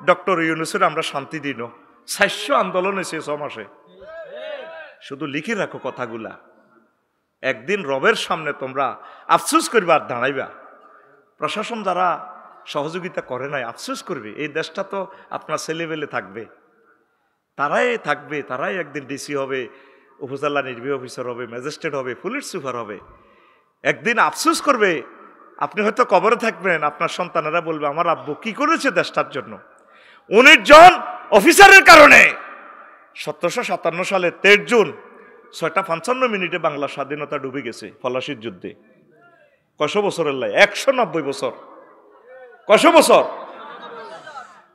ডক্টর ইউনূসের আমরা শান্তি দিন, 400 আন্দোলন হয়েছে 6 মাসে। শুধু লিখে রাখো কথাগুলা, একদিন রবের সামনে তোমরা আফসোস করবে আর দাঁড়াইবা। প্রশাসন যারা সহযোগিতা করে নাই আফসোস করবে, এই দেশটা তো আপনার ছেলেবেলে থাকবে, তারাই থাকবে, তারাই একদিন ডিসি হবে, উপজেলা নির্বাহী অফিসার হবে, ম্যাজিস্ট্রেট হবে, পুলিশ সুপার হবে। একদিন আফসোস করবে, আপনি হয়তো কবরে থাকবেন, আপনার সন্তানেরা বলবে আমার আব্বু কি করেছে দেশটার জন্য। 19 জন অফিসারের কারণে 1757 সালে 23 জুন 6:55 বাংলা স্বাধীনতা ডুবে গেছে ফলাশির যুদ্ধে। কত বছরের লাই? 190 বছর। কত বছর?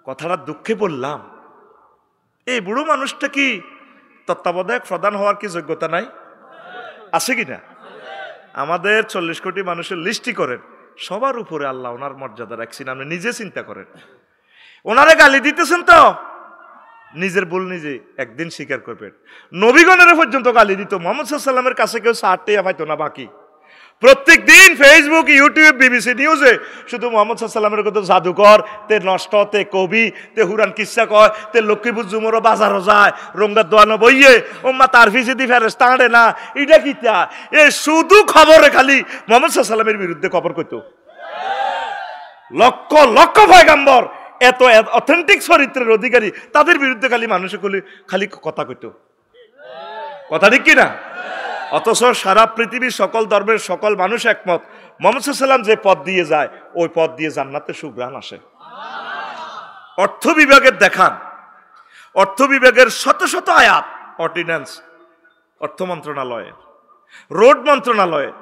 কথাটা দুঃখে বললাম, এই বুড়ো মানুষটা কি তত্ত্বাবধায়ক প্রধান হওয়ার কি যোগ্যতা নাই? আছে কিনা? আমাদের 40 কোটি মানুষের লিস্টই করেন, সবার উপরে আল্লাহ ওনার মর্যাদা রাখছেন, আপনি নিজে চিন্তা করেন। ওনারে গালি দিতেছেন তো নিজের ভুল নিজে একদিন স্বীকার করবেন। নবীগণের পর্যন্ত গালি দিত, মুহাম্মদ সাল্লাল্লাহু আলাইহি ওয়াসাল্লামের কাছে কেউ 60 টাকা পাইতো না বাকি। প্রত্যেক দিন ফেসবুক, ইউটিউব, বিবিসি নিউজে শুধু মুহাম্মদ সাল্লাল্লাহু আলাইহি ওয়াসাল্লামের কথা জাদুকর, তে নষ্ট, তে কবি, তে হুরান কিচ্ছা কয়, তে লক্ষ্মীপুর জুমরো বাজারও যায়, রঙ্গার দোয়ানো বইয়ে ওম্মা তার ফিসে দি ফেরেশতা আনে না, এটা কিতা? এ শুধু খবরে খালি মুহাম্মদ সাল্লাল্লাহু আলাইহি ওয়াসাল্লামের বিরুদ্ধে খবর কইতো। লক্ষ লক্ষ পয়গম্বর, এত অথেন্টিক চরিত্রের অধিকারী, তাদের বিরুদ্ধে খালি মানুষে খালি কথা কইতো। কথা ঠিক কিনা? অথচ সারা পৃথিবীর সকল ধর্মের সকল মানুষ একমত, মুহাম্মদ সাল্লাল্লাহু আলাইহি ওয়াসাল্লাম যে পথ দিয়ে যায় ওই পথ দিয়ে জান্নাতে সুঘ্রাণ আসে। অর্থ বিভাগের দেখান, অর্থ বিভাগের শত শত আয়াত, অর্ডিন্যান্স অর্থ মন্ত্রণালয়ের, রোড মন্ত্রণালয়ের,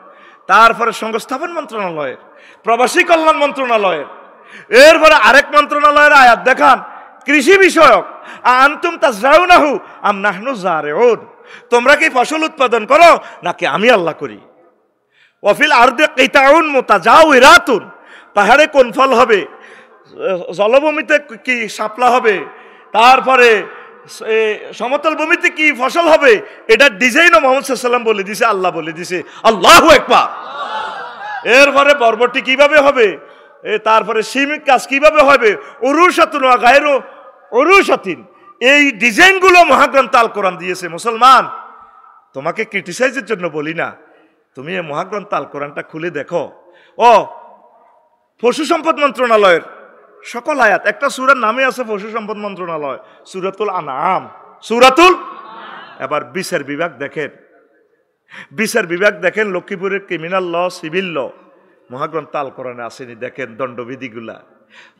তারপরে সংস্থাপন মন্ত্রণালয়ের, প্রবাসী কল্যাণ মন্ত্রণালয়ের, এরপরে আরেক মন্ত্রণালয়ের আয়াত দেখান কৃষি বিষয়ক, আনতুম তাজরাউনাহু আম নাহনু জারিউন, তোমরা কি ফসল উৎপাদন করো নাকি আমি আল্লাহ করি। ওয়াফিল আরদি কিতাউন মুতাজাওয়িরাতুন, পাহাড়ে কোন ফল হবে, জলভূমিতে কি শাপলা হবে, তারপরে সমতল ভূমিতে কি ফসল হবে, এটা ডিজাইনও মুহাম্মদ সাল্লাল্লাহু আলাইহি ওয়াসাল্লাম বলে দিছে, আল্লাহ বলে দিছে। আল্লাহু আকবার। এরপরে বরবটি কিভাবে হবে, তারপরে সিমিক কাজ কিভাবে হবে, উরুশাতুন ওয়া গায়রু উরুশাতিন, এই ডিজাইনগুলো মহাগ্রন্থ আল কোরআন দিয়েছে। মুসলমান, তোমাকে ক্রিটিসাইজের জন্য বলি না, তুমি এই মহাগ্রন্থ আল কোরআনটা খুলে দেখো। ও পশু সম্পদ মন্ত্রণালয়ের সকল আয়াত, একটা সূরার নামে আছে পশু সম্পদ মন্ত্রণালয়, সূরাতুল আনআম, সূরাতুল। এবার বিচার বিভাগ দেখেন, বিচার বিভাগ দেখেন, লক্ষ্মীপুরের ক্রিমিনাল ল, সিভিল ল, মহাগ্রন্থ আল কোরআনে আসেনি। দেখেন দণ্ডবিধিগুলা,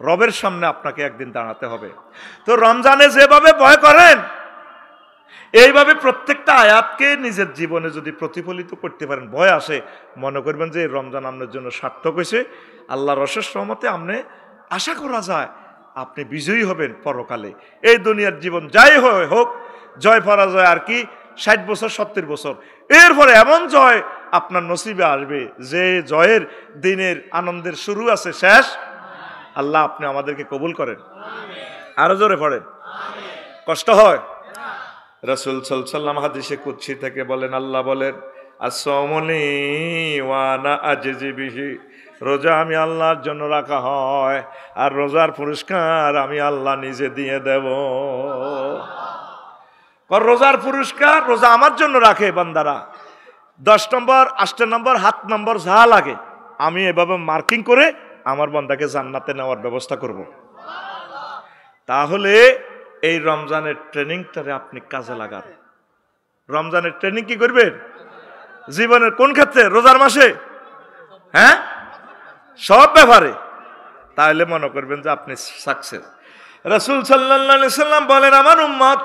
রবের সামনে আপনাকে একদিন দাঁড়াতে হবে। তো রমজানে যেভাবে ভয় করেন, এইভাবে প্রত্যেকটা আয়াতকে নিজের জীবনে যদি প্রতিফলিত করতে পারেন, ভয় আসে, মনে করবেন যে রমজান আপনার জন্য সার্থক হয়েছে। আল্লাহর অশেষ রহমতে আপনি আশা করা যায় আপনি বিজয়ী হবেন পরকালে। এই দুনিয়ার জীবন যাই হোক, জয় পরাজয় আর কি 60 বছর 70 বছর, এরপরে এমন জয় আপনার নসিবে আসবে যে জয়ের দিনের আনন্দের শুরু আছে, শেষ। আল্লাহ আপনি আমাদেরকে কবুল করেন। আরো জোরে পড়েন। কষ্ট হয়? রাসূল সাল্লাল্লাহু আলাইহি ওয়াসাল্লাম হাদিসে কুদসি থেকে বলেন, আল্লাহ বলেন, আসসামুনি ওয়া আনা আজজি বিহি, রোজা আমি আল্লাহর জন্য রাখা হয়, আর রোজার পুরস্কার আমি আল্লাহ নিজে দিয়ে দেব। রোজার পুরস্কার রোজা আমার জন্য রাখে বান্দারা। 10 নম্বর, 8 নম্বর, 7 নম্বর যা লাগে আমি এভাবে মার্কিং করে আমার বান্দাকে জান্নাতে নেওয়ার ব্যবস্থা করব। তাহলে এই রমজানের ট্রেনিংটারে আপনি কাজে লাগান। রমজানের ট্রেনিং কি করবেন? জীবনের কোন ক্ষেত্রে? রোজার মাসে, হ্যাঁ, সব ব্যাপারে। তাহলে মনে করবেন যে আপনি সাকসেস। রাসূল সাল্লাল্লাহু আলাইহি সাল্লাম বলেন, আমার উম্মত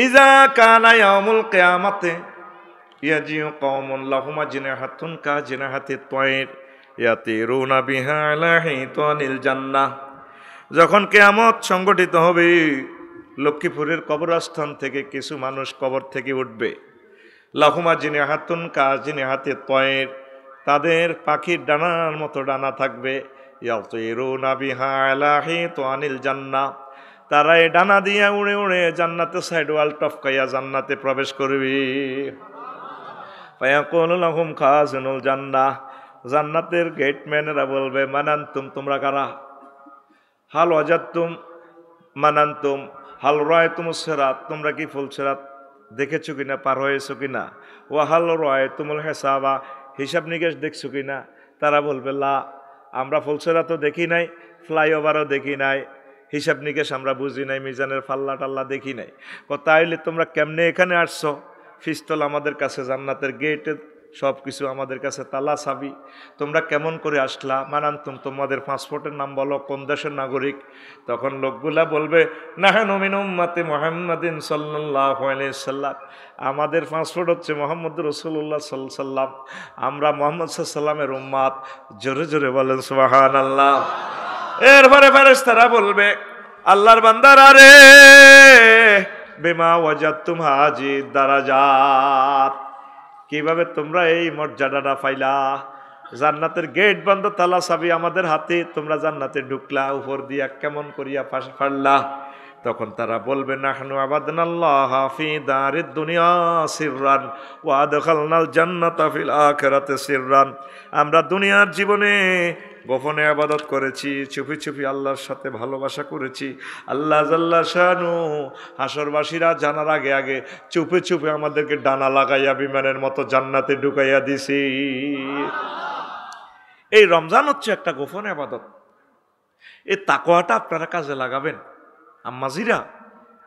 ইজা কানা ইয়াউমুল কিয়ামাতে ইয়াজিউ কওমুন লাহুমা জিনাহাতুন কা জিনাহাতিত তায়র ইয়াতিরুনা বিহা আলা হিতানিল জান্নাহ। যখন কিয়ামত সংগঠিত হবে, লক্ষ্মীপুরের কবরস্থান থেকে কিছু মানুষ কবর থেকে উঠবে। লাহুমা জিনাহাতুন কা জিনাহাতিত তায়র, তাদের পাখির ডানার মতো ডানা থাকবে। ইয়াতিরুনা বিহা আলা হিতানিল জান্নাহ, তারা এই ডানা দিয়ে উড়ে উড়ে জান্নাতে সাইড ওয়াল টপকাইয়া জান্নাতে প্রবেশ করবে। ফায়াকুলু লাহুম খাজিনুল জান্নাহ, জান্নাতের গেটম্যানেরা বলবে, মানান্তুম, তোমরা কারা? হাল ওয়াজাদতুম মানান্তুম হাল রায়তুমুস সিরাত, তোমরা কি ফুল সিরাত দেখেছো কিনা, পার হয়েছো কিনা? ওয়া হাল রায়তুমুল হিসাবা, হিসাব নিকেশ দেখছো কিনা? তারা বলবে, লা, আমরা ফুল সিরাতও দেখি নাই, ফ্লাইওভারও দেখি নাই, হিসাব নিকেশ আমরা বুঝি নাই, মিজানের পাল্লা টাল্লা দেখি নাই। তাইলে তোমরা কেমনে এখানে আসছো? পিস্তল আমাদের কাছে, জান্নাতের গেটে সব কিছু আমাদের কাছে তালা চাবি, তোমরা কেমন করে আসলা? মানান্তুম, তোমাদের পাসপোর্টের নাম বলো, কোন দেশের নাগরিক? তখন লোকগুলা বলবে, নাহানু মিন উম্মতি মুহাম্মাদিন সাল্লাল্লাহু আলাইহি সাল্লাম, আমাদের পাসপোর্ট হচ্ছে মুহাম্মদ রাসূলুল্লাহ সাল্লাল্লাহু আলাইহি সাল্লাম, আমরা মুহাম্মদ সাল্লাল্লাহু আলাইহি সাল্লামের উম্মত। জোরে জোরে বলেন সুবহানাল্লাহ। এরপরে ফেরেশতারা বলবে, আল্লাহর বান্দারা রে, বিমা ওয়াজাদতুম হাজি দারাজাত, কিভাবে তোমরা এই মর্যাদাটা পাইলা? জান্নাতের গেট বন্ধ, তালা চাবি আমাদের হাতে, তোমরা জান্নাতে ঢুকলা, উপর দিয়া কেমন করিয়া পারলা? তখন তারা বলবে, নাহনু আবাদনাল্লাহ ফি দারিদ দুনিয়া সিররান ওয়া আদখালনাল জান্নাতা ফিল আখিরাতি সিররান, আমরা দুনিয়ার জীবনে গোপনে ইবাদত করেছি, চুপি চুপি আল্লাহর সাথে ভালোবাসা করেছি। আল্লাহ জাল্লা শানু হাসরবাসীরা জানার আগে আগে চুপে চুপে আমাদেরকে ডানা লাগাইয়া বিমানের মতো জান্নাতে ঢুকাইয়া দিছি। এই রমজান হচ্ছে একটা গোপন ইবাদত। এই তাকওয়াটা আপনারা কাজে লাগাবেন। আম্মাজিরা,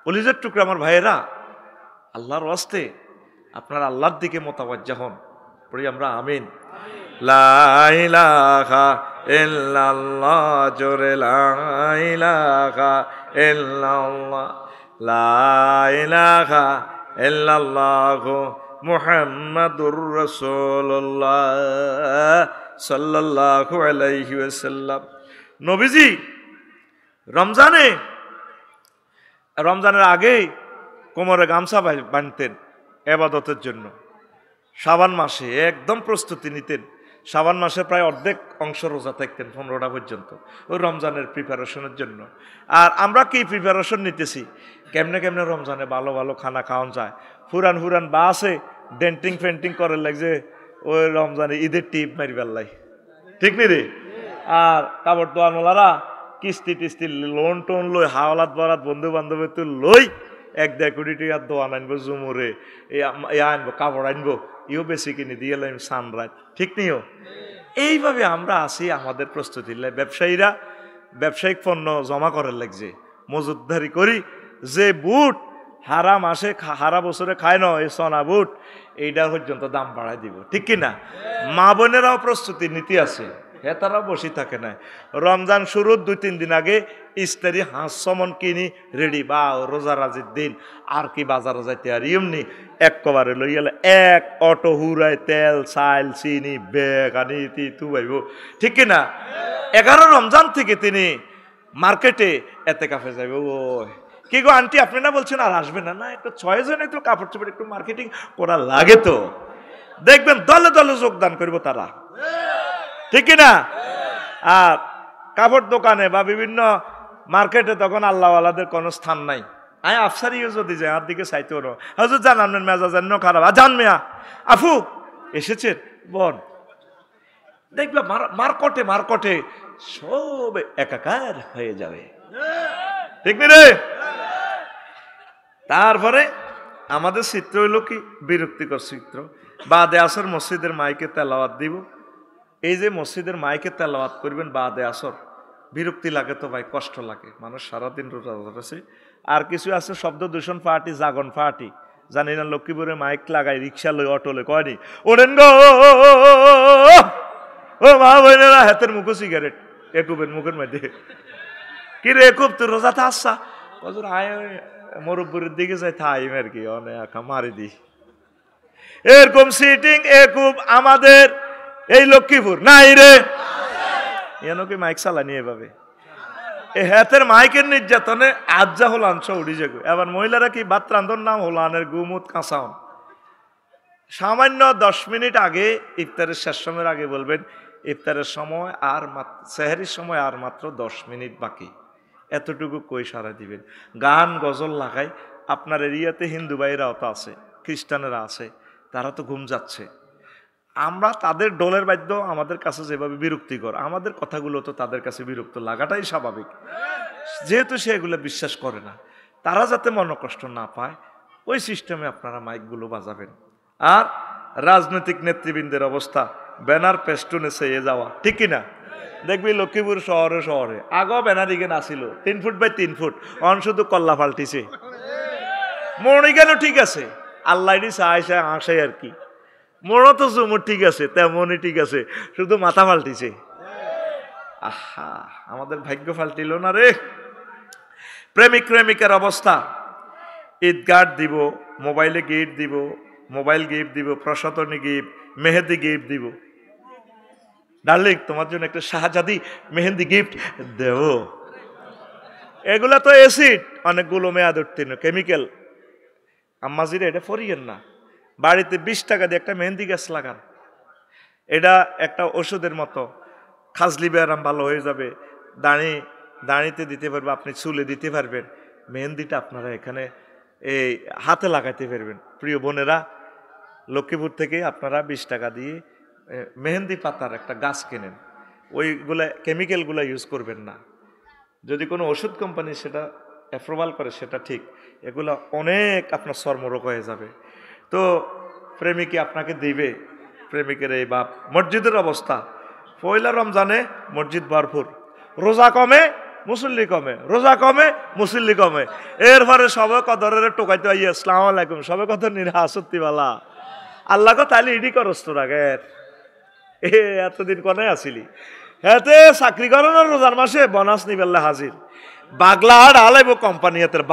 কলিজার টুকরা আমার ভাইয়েরা, আল্লাহর ওয়াস্তে আপনারা আল্লাহর দিকে মোতাওয়াজ্জা হন। পড়ি আমরা আমিন। লা ইলাহা ইল্লাল্লাহ, জোরে লা ইলাহা ইল্লাল্লাহ, লা ইলাহা ইল্লাল্লাহ মুহাম্মাদুর রাসূলুল্লাহ সাল্লাল্লাহু আলাইহি ওয়াসাল্লাম। নবীজি রমজানের আগেই কোমরে গামছা বাঁধতেন ইবাদতের জন্য। শাবান মাসে একদম প্রস্তুতি নিতেন। শাবান মাসে প্রায় অর্ধেক অংশ রোজা থাকতেন 15টা পর্যন্ত, ওই রমজানের প্রিপারেশনের জন্য। আর আমরা কি প্রিপারেশন নিতেছি? কেমনে কেমনে রমজানে ভালো ভালো খানা খাওয়ান যায়। ফুরান বা আছে ডেন্টিং ফেন্টিং করে লাগছে ওই রমজানে ঈদের টিপ মারি বেল্লাই, ঠিক নি রে? আর কাপড় দোয়ানওয়ালারা কিস্তি টিস্তি লোন টোন লই, হাওলাত বরাত বন্ধু বান্ধবের তো লই 1-1.5 কোটি টাকার দোয়ান আনবো, জুমুরে আনবো, কাপড় আনবো, ইও বেশি কিনে দিয়ে লাইম সানরাইজ, ঠিক নিও। এইভাবে আমরা আসি আমাদের প্রস্তুতি। ব্যবসায়ীরা ব্যবসায়িক পণ্য জমা করার লাগছে, মজুতদারি করি। যে বুট হারা মাসে হারা বছরে খায় না, এই সোনা বুট, এইটা পর্যন্ত দাম বাড়াই দিব, ঠিক কিনা? মা বোনেরাও প্রস্তুতি নীতি আছে, হ্যাঁ, তারাও বসে থাকে না। রমজান শুরুর 2-3 দিন আগে ইস্তারি হাঁস সমন কিনি রেডি, বা রোজা রাজির দিন আর কি বাজারে যাইতে আর এমনি একবারে লই গেলে 1 অটো হুরায় তেল চাল চিনি বেগ আনি তু ভাইব, ঠিক কিনা? 11 রমজান থেকে তিনি মার্কেটে এতে কাফে যাইব। ওই কি গো আন্টি, আপনি না বলছেন আর আসবেন না? না, একটু 6 জন একটু কাপড় চোপড় একটু মার্কেটিং করা লাগে, তো দেখবেন দলে দলে যোগদান করব তারা, ঠিক না? আর কাপড় দোকানে বা বিভিন্ন মার্কেটে তখন আল্লাহওয়ালাদের কোনো স্থান নাই। আয় আফসারিও যদি যায় আর দিকে চাইতে ওর হজুর জান আপনার মেজাজ জান খারাপ জান মেয়া আফু এসেছেন বোন দেখবে মারকটে সব একাকার হয়ে যাবে, ঠিক না রে? তারপরে আমাদের চিত্র হইল কি বিরক্তিকর চিত্র। বাদে আসর মসজিদের মাইকে তেলাওয়াত দিব। এই যে মসজিদের মাইকে তেলাওয়াত করবেন বাদে আসর, বিরক্তি লাগে তো ভাই, কষ্ট লাগে। মানুষ সারাদিন রোজা ধরেছে। আর কিছু আছে শব্দ দূষণ পার্টি, জাগন পার্টি, জানি না লক্ষ্মীপুরে মাইক লাগাই রিক্সা লই অটো লই কয়নি ওরেন গো ও মা বোনেরা হাতের মুখো সিগারেট একুবের মুখের মধ্যে কি রে একুব তোর রোজাতে আসছা কজর আয় মুরব্বুরের দিকে যাই থাইম আর কি অনেক মারি দি এরকম সিটিং একুব আমাদের এই লক্ষ্মীপুর নাই রে, এন কি মাইক চালানি এভাবে এই হাতের মাইকের নির্যাতনে আজ্জা হল আনছ উড়ি যাগো। এবার মহিলারা কি ভাত রান্ধন নাম হোলানের গুমুত কাঁচাও সামান্য 10 মিনিট আগে ইফতারের শেষ সময়ের আগে বলবেন ইফতারের সময় আর সেহরির সময় আর মাত্র 10 মিনিট বাকি, এতটুকু কই সারা দিবেন। গান গজল লাগাই। আপনার এরিয়াতে হিন্দু ভাইরাও তো আছে, খ্রিস্টানেরা আছে, তারা তো ঘুম যাচ্ছে। আমরা তাদের ডোলের বাদ্য আমাদের কাছে যেভাবে বিরক্তিকর, আমাদের কথাগুলো তো তাদের কাছে বিরক্ত লাগাটাই স্বাভাবিক, যেহেতু সে এগুলো বিশ্বাস করে না। তারা যাতে মনকষ্ট না পায় ওই সিস্টেমে আপনারা মাইকগুলো বাজাবেন। আর রাজনৈতিক নেতৃবৃন্দের অবস্থা ব্যানার পেস্টুনে চেয়ে যাওয়া, ঠিক কিনা? দেখবি লক্ষ্মীপুর শহরে শহরে আগো banner eigen Aseel 3 foot by 3 foot, on শুধু কল্লা পাল্টিছে। মনে গেল ঠিক আছে, আল্লাহ চাই আসে আর কি, মনে তো জুমুর ঠিক আছে, তেমনই ঠিক আছে, শুধু মাথা পাল্টিছে। আহা, আমাদের ভাগ্য পাল্টিল না রে। প্রেমিক প্রেমিকার অবস্থা, ঈদগার্ড দিব, মোবাইলে গিফট দিব, মোবাইল গিফট দিব, প্রসাধনী গিফট, মেহেদি গিফট দিব। ডার্লিং তোমার জন্য একটা শাহজাদি মেহেন্দি গিফট দেব। এগুলা তো অ্যাসিড, অনেকগুলো মেয়াদ উত্তীর্ণ কেমিক্যাল। আম্মাজিরা এটা ফরিয়েন না, বাড়িতে 20 টাকা দিয়ে একটা মেহেন্দি গাছ লাগান। এটা একটা ওষুধের মতো, খাজলি ব্যায়াম ভালো হয়ে যাবে, দাড়িতে দিতে পারবে, আপনি চুলে দিতে পারবেন। মেহেন্দিটা আপনারা এখানে এই হাতে লাগাইতে পারবেন। প্রিয় বোনেরা, লক্ষ্মীপুর থেকে আপনারা 20 টাকা দিয়ে মেহেন্দি পাতার একটা গাছ কেনেন, ওইগুলা কেমিক্যালগুলো ইউজ করবেন না। যদি কোনো ওষুধ কোম্পানি সেটা অ্যাপ্রুভাল করে সেটা ঠিক, এগুলো অনেক আপনার চর্মরোগ হয়ে যাবে। তো প্রেমিকে আপনাকে দিবে, প্রেমিকের এই বাপ। মসজিদের অবস্থা, পয়লা রমজানে মসজিদ ভরপুর, রোজা কমে মুসল্লি কমে, রোজা কমে মুসল্লি কমে। এরপরে সবে কদরের টোকাইতে আইয়া আসসালামু আলাইকুম, সবে কদর নিরা সত্যিবালা আল্লাহ কো তাইলে ইডি করস তোর আগের এতদিন কনে আসিলি হেতে চাকরি করো না, রোজার মাসে বোনাস নিবেল্লা হাজির, বাগলা আর আলাইব কোম্পানি হাতের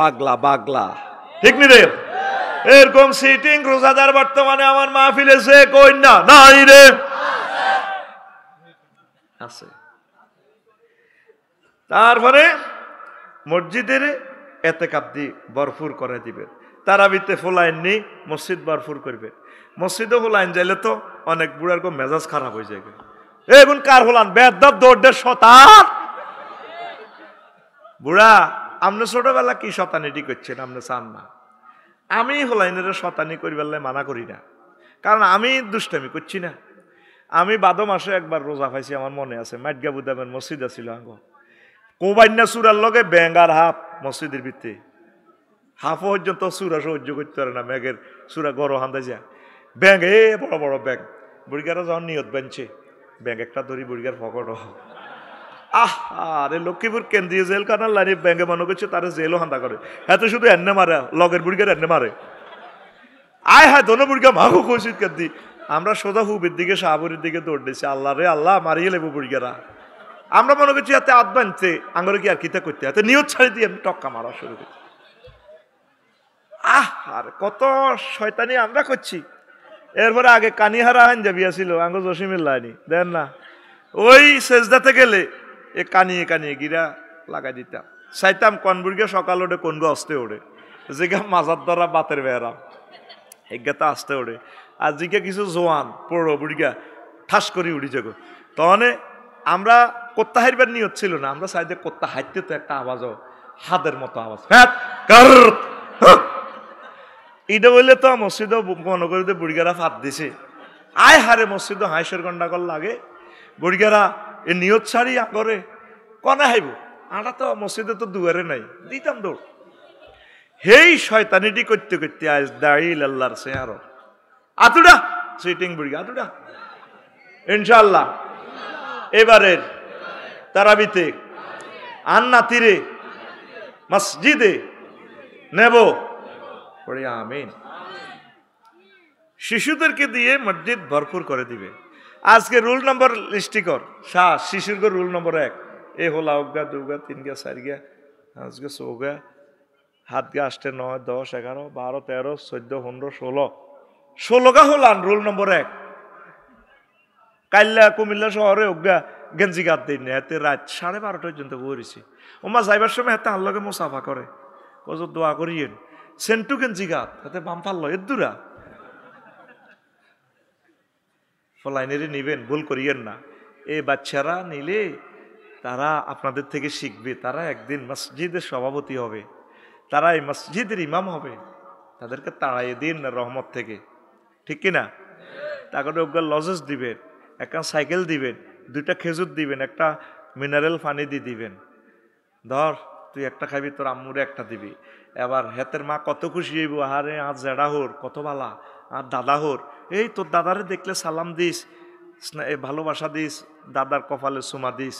বাগলা, ঠিক নি রে? এরকম সিটিং রোজাদার বর্তমানে আমার মাহফিলে সে কই না নাই রে, আছে। তারপরে মসজিদের এতেকাব দি ভরপুর করে দিবেন। তারাবিতে ফুলাইন নি মসজিদ ভরপুর করবে। মসজিদে ফুলাইন যাইলে তো অনেক বুড়ার কো মেজাজ খারাপ হয়ে যাবে। এখন কার হলান বেদব দৌড় শতান বুড়া, আপনি ছোটবেলা কি শতানিটি করছেন আপনি চান না। আমি হলাইনের শতানি করিবেলায় মানা করি না, কারণ আমি দুষ্টামি করছি না। আমি বাদো মাসে একবার রোজা পাইছি, আমার মনে আছে। মাটগা বুদামের মসজিদ আছিল আঙ্গ, কোবাইন্যা সুরার লগে ব্যাঙ্গার হাফ মসজিদের ভিতরে, হাফ পর্যন্ত সুরা সহ্য করতে পারে না, ব্যাগের সুরা গড় হান্দা যায় ব্যাঙ্গ, বড় বড় ব্যাগ। বুড়িগারা যখন নিয়ত বানছে ব্যাগ একটা ধরি বুড়িগার ফকট, আরে লক্ষ্মীপুর কেন্দ্রীয় জেল কানার লাইনে ব্যাঙ্গে মনে করছে তারা জেলও হান্দা করে, এত শুধু এনে মারে, লগের বুড়িগার এনে মারে। আয় হায় ধনু বুড়িগা মাঘু কৌশিক কেন্দ্রি, আমরা সোজা হুবের দিকে শাহপুরের দিকে দৌড় দিয়েছি। আল্লাহ রে আল্লাহ, মারিয়ে লেবো বুড়িগারা। আমরা মনে করছি হাতে হাত বানছে, আঙ্গরে কি আর কিতা করতে, হাতে নিয়ত ছাড়ি দিয়ে আমি টক্কা মারা শুরু করি। আর কত শয়তানি আমরা করছি। এরপরে আগে কানিহারা হান যাবি আসিল আঙ্গ জসিমের লাইনি দেন না, ওই সেজদাতে গেলে এ কানিয়ে গিরা লাগাই দিতাম। চাইতাম কোন বুড়িগা সকাল ওঠে কোন গো আসতে ওঠে, যেগা মাজার দ্বারা বাতের বেড়া এগাতে আসতে ওঠে, আর জিগা কিছু জোয়ান পড়ো বুড়িগা ঠাস করে উড়ি যাগো। তখন আমরা কোত্তা হাইবার নিয়ত ছিল না, আমরা চাইতে কোত্তা হাইতে তো একটা আওয়াজও হাতের মতো আওয়াজ, হ্যাঁ এটা বললে তো মসজিদ মনে করে বুড়িগারা ফাত দিছে আয় হারে মসজিদ হাঁসের গন্ডাগর লাগে বুড়িগারা এ নিয়ত ছাড়ি করে কনে হাইব আটা তো মসজিদে তো দুয়ারে নাই দিতাম দৌড় হেই শয়তানিটি করতে করতে আজ দাঁড়িয়ে আল্লাহর সে আরো আতুডা সুইটিং বুড়ি আতুডা ইনশাআল্লাহ এবারের তারাবিতে আন্না তীরে মসজিদে নেব পড়ে আমিন। শিশুদেরকে দিয়ে মসজিদ ভরপুর করে দিবে। আজকে রুল নম্বর লিস্টি কর শিশুর রুল নম্বর 1 এ হলা অজ্ঞা 2 গা 3 গা 4 গা 5 গা 6 গা 7 গা 8 9 10 11 12 13 14 15 16 গা হলান রুল নম্বর 1। কাইল্লা কুমিল্লা শহরে অজ্ঞা গেঞ্জি গাত দিন এতে রাত 12:30 পর্যন্ত বইছি ওমা যাইবার সময় হাতে আল্লাহকে মুসাফা করে কত দোয়া করিয়েন সেন্টু গেঞ্জি গাত হাতে বাম পাল্লো এর দূরা ফলাইনেরে নিবেন ভুল করিয়েন না। এই বাচ্চারা নিলে তারা আপনাদের থেকে শিখবে, তারা একদিন মসজিদের সভাপতি হবে, তারা এই মসজিদের ইমাম হবে। তাদেরকে তাড়াইয়ে দিন না রহমত থেকে, ঠিক কিনা? তারপরে ওগুলো লজেস দিবেন, একটা সাইকেল দিবেন, 2টা খেজুর দিবেন, একটা মিনারেল পানি দিয়ে দিবেন। ধর তুই একটা খাবি, তোর আম্মুরে একটা দিবি। এবার হেতের মা কত খুশি হইব, আরে আর জেডা হোর কত বালা, আর দাদা হোর এই তোর দাদারে দেখলে সালাম দিস, ভালোবাসা দিস, দাদার কপালে সুমা দিস,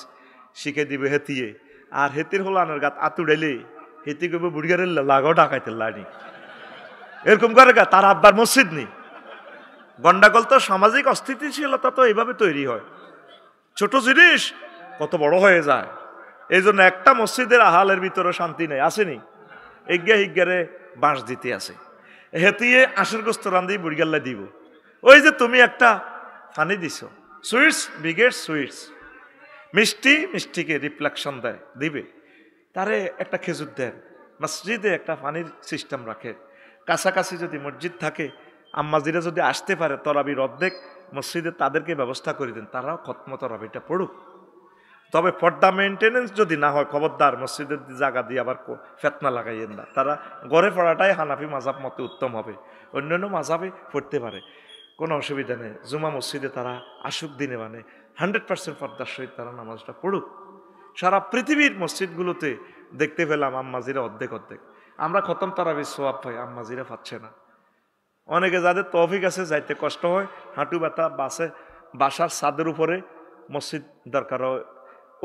শিখে দিবে হেতিয়ে। আর হেতির হলো আনের গাত আতুড়াইলে হেতি করবে বুড়িগারের লাগাও ডাকাইতে লানি এরকম করে গা। তার আব্বার মসজিদ নেই। গন্ডাগোল তো সামাজিক অস্থিতিশীলতা তো এইভাবে তৈরি হয়, ছোট জিনিস কত বড় হয়ে যায়। এই জন্য একটা মসজিদের আহালের ভিতরে শান্তি নেই, আসেনি? এগিয়া হিগারে বাঁশ দিতে আছে, হেতিয়ে আশের গোস্ত রান্ধি বুড়িগাল্লা দিব। ওই যে তুমি একটা পানি দিছ, সুইটস বিগেট সুইটস, মিষ্টি মিষ্টিকে রিফ্লেকশন দেয় দিবে। তারে একটা খেজুর দেন, মসজিদে একটা পানির সিস্টেম রাখে। কাছাকাছি যদি মসজিদ থাকে, আম্মাজিরা যদি আসতে পারে তরাবির অর্ধেক মসজিদে তাদেরকে ব্যবস্থা করে দেন, তারাও খতম তরাবিটা পড়ুক। তবে পর্দা মেনটেনেন্স যদি না হয় খবরদার মসজিদের জায়গা দিয়ে আবার ফেতনা লাগাইয়েন না। তারা ঘরে পড়াটাই হানাফি মাযহাব মতে উত্তম হবে, অন্যান্য মাযহাবে পড়তে পারে, কোনো অসুবিধা নেই। জুমা মসজিদে তারা আসুক দিনে, মানে 100% পর্দার সহিত তারা নামাজটা পড়ুক। সারা পৃথিবীর মসজিদগুলোতে দেখতে পেলাম আম্মাজিরা অর্ধেক অর্ধেক। আমরা খতম তারাবির সোয়াব পাই, আম্মাজিরা পাচ্ছে না। অনেকে যাদের তৌফিক আছে যাইতে কষ্ট হয়, হাঁটু ব্যথা, বাসার ছাদের উপরে মসজিদ দরকার হয়,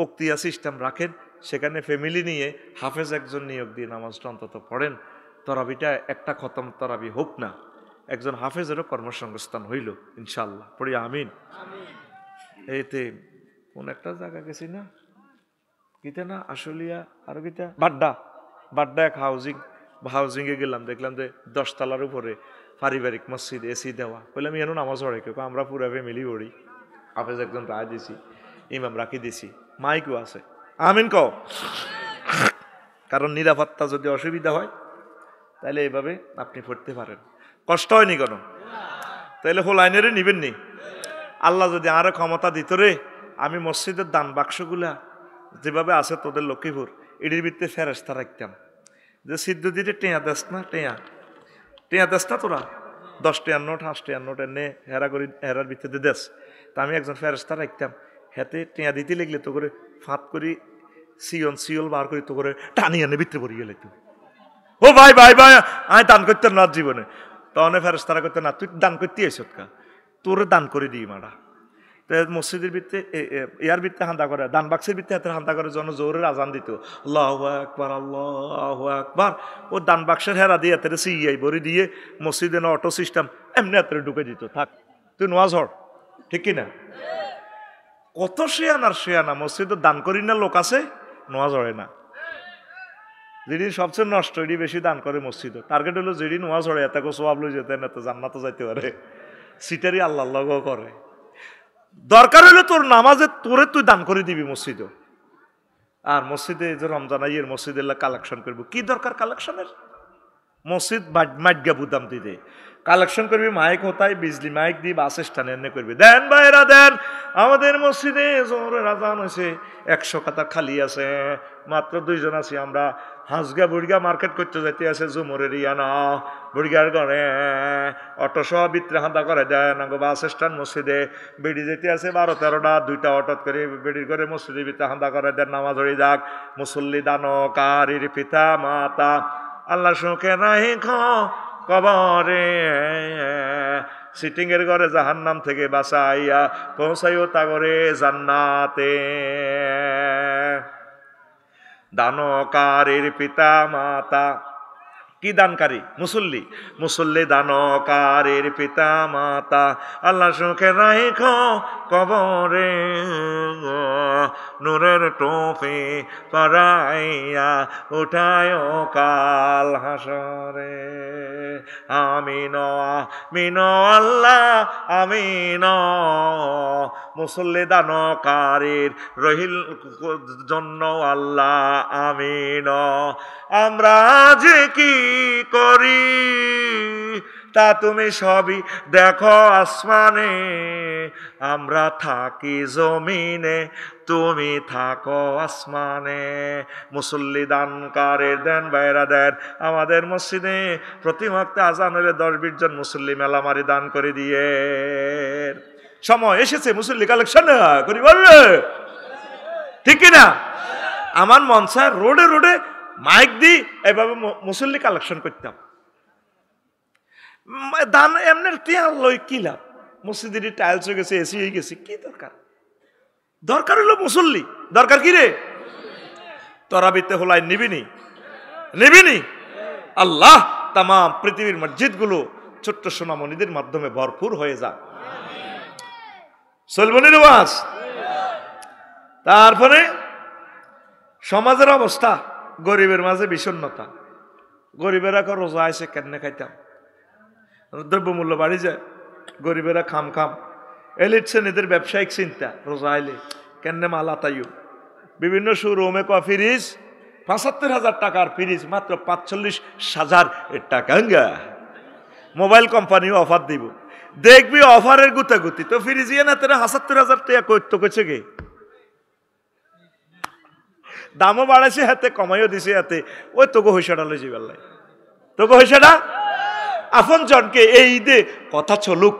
উক্তিয়া সিস্টেম রাখেন, সেখানে ফ্যামিলি নিয়ে হাফেজ একজন নিয়োগ দিয়ে নামাজটা অন্তত পড়েন। তরাবিটা একটা খতম তরাবি হোক না, একজন হাফেজেরও কর্মসংস্থান হইল ইনশাল্লাহ, পড়ি আমিন। এইতে কোন একটা জায়গা গেছি না, গীতা না আশুলিয়া আর গীতা বাড্ডা এক হাউজিংয়ে গেলাম, দেখলাম যে 10 তলার উপরে পারিবারিক মসজিদ, এসি দেওয়া। বললাম এনো নামাজ পড়ে কেউ? আমরা পুরো ফ্যামিলি পড়ি, হাফেজ একজন রায় দিছি, ইমাম রাখি দিছি, মাইকও আছে, আমিন কও। কারণ নিরাপত্তা যদি অসুবিধা হয় তাহলে এইভাবে আপনি পড়তে পারেন, কষ্ট হয়নি কেন? তাহলে হোল আইনেরে নিবেন নি? আল্লাহ যদি আরো ক্ষমতা দিত রে, আমি মসজিদের দান বাক্সগুলা যেভাবে আছে তোদের লক্ষ্মীপুর, এটির ভিত্তিতে ফেরেস্তা রাখতাম, যে সিদ্ধ দিতে টেঁয়া দেস না, টেঁয়া দেস না তোরা, 10 টাকার নোট 5 টাকার নোট এনে হেরার ভিত্তিতে দেশ। তা আমি একজন ফেরেস্তা রাখতাম, হেতে টেঁয়া দিতে লাগলে তো করে ফাঁত করি সিওল বার করি, তো করে টানি আনে ভিতরে পড়িয়ে গেলে, ও ভাই আমি দান করতে না জীবনে। তখন ফেরেস্তারা করতে না, তুই দান করতে আইস কা, তোর দান করে দিই মারা। মসজিদের ভিত্তে ইয়ার ভিত্তে হান্দা করে, দান বাক্সের ভিত্তে হাতে হান্দা করে, জন জোরের আজান দিত, আল্লাহু আকবার আল্লাহু আকবার। ও দান বাক্সের হেরা দিয়ে হাতে সিয়াই ভরি দিয়ে মসজিদে না অটো সিস্টেম এমনি হাতে ঢুকে দিত, থাক তুই নোয়াজ হর, ঠিক কিনা? কত শেয়ানা মসজিদে দান করি না লোক আছে, নোয়াজ হরে না। যেটি সবচেয়ে নষ্ট, এটি বেশি দান করে মসজিদ। টার্গেট হলো যেটি নোয়াজ হরে এত সোয়াব লই যেতে না, তো জান্নাত যাইতে পারে, সিটারি আল্লাহর লগ করে। দরকার হইলে তোর নামাজে তোরে তুই দান করে দিবি মসজিদ। আর মসজিদে যে রমজান আইয়ের মসজিদের কালেকশন করবো, কি দরকার কালেকশনের? মসজিদ মাইগা বুদাম দিতে, কালেকশন করবি মাইক হতাই বিজলি মাইক দিয়ে বাস স্ট্যান্ড এনে করবি, দেন ভাইরা দেন। আমাদের মসজিদে জোহরের আজান হয়েছে, 100 কাতা খালি আছে, মাত্র 2 জন আছি আমরা। হাঁসগা বুড়িগা মার্কেট করতে যাইতে আছে জুমরের ইয়ানা বুড়িগার ঘরে অটো সহ বিত্রে হাঁদা করে দেয় না বাস স্ট্যান্ড মসজিদে। বেড়ি যেতে আছে 12-13টা, 2টা অটোত করে বেড়ির ঘরে মসজিদে বিত্রে হাঁদা করে দেন, নামাজ হয়ে যাক। মুসল্লি দানকারীর পিতা মাতা আল্লাহ সুখে রাহিখ কবরে, সিটিং এর ঘরে জাহান্নাম থেকে বাঁচাইয়া পৌঁছাইও তাগরে জান্নাতে। দানকারীর পিতা মাতা, কি দানকারী? মুসল্লি। মুসল্লি দানকারীর পিতা মাতা আল্লাহ সুখে রাইখ কবরে, নূরের টোপে পরাইয়া উঠায় কাল হাসরে। আমিন আমিন আল্লাহ আমিন। মুসল্লি দানকারীর রহিল জন্য আল্লাহ আমিন। আমরা যে কি করি তা তুমি সবই দেখো আসমানে, আমরা থাকি জমিনে তুমি থাকো আসমানে। মুসল্লি দানকারীর দেন বাইরা দেন। আমাদের মসজিদে প্রতি ওয়াক্তে আজান হলে 10-20 জন মুসল্লি মেলামারি দান করে দিয়ে। সময় এসেছে মুসল্লি কালেকশন করি, বলবে ঠিক কিনা? আমার মন চায় রোডে রোডে মাইক দি এভাবে মুসল্লি কালেকশন করতাম। দান এমনি টিয়া লই কি লাভ? মসজিদের টাইলস হয়ে গেছে, এসি হয়ে গেছে, কি দরকার? দরকার হলো মুসল্লি। দরকার কি রে? তরাবিতে হলাই নিবিনি নিবিনি। আল্লাহ তাম পৃথিবীর মসজিদ গুলো ছোট্ট সোনামণিদের মাধ্যমে ভরপুর হয়ে যাক। চলবনি রেওয়াজ। তারপরে সমাজের অবস্থা, গরিবের মাঝে বিষণ্ণতা। গরিবেরা রোজা আছে কেনে খাইতাম, দ্রব্যমূল্য বাড়ি যায়, গরিবেরা খাম খাম। এলিট শ্রেণীদের ব্যবসায়িক চিন্তা, রোজা আইলে কেনে মাল আতাইও। বিভিন্ন শোরুমে ফ্রিজ 75,000 টাকার ফ্রিজ মাত্র 45,000 টাকা। মোবাইল কোম্পানিও অফার দিব, দেখবি অফারের গুতাগুতি। তো ফ্রিজ ইয়ে না তোরা 75,000 টাকা করতে করছে গে, দামও বাড়াইছে হাতে, কমাইও দিছে হাতে। ওই তোকে হইসাটা লই যাবার লাই, তোকে হইসাটা আপন জনকে এই ঈদে কথা চলুক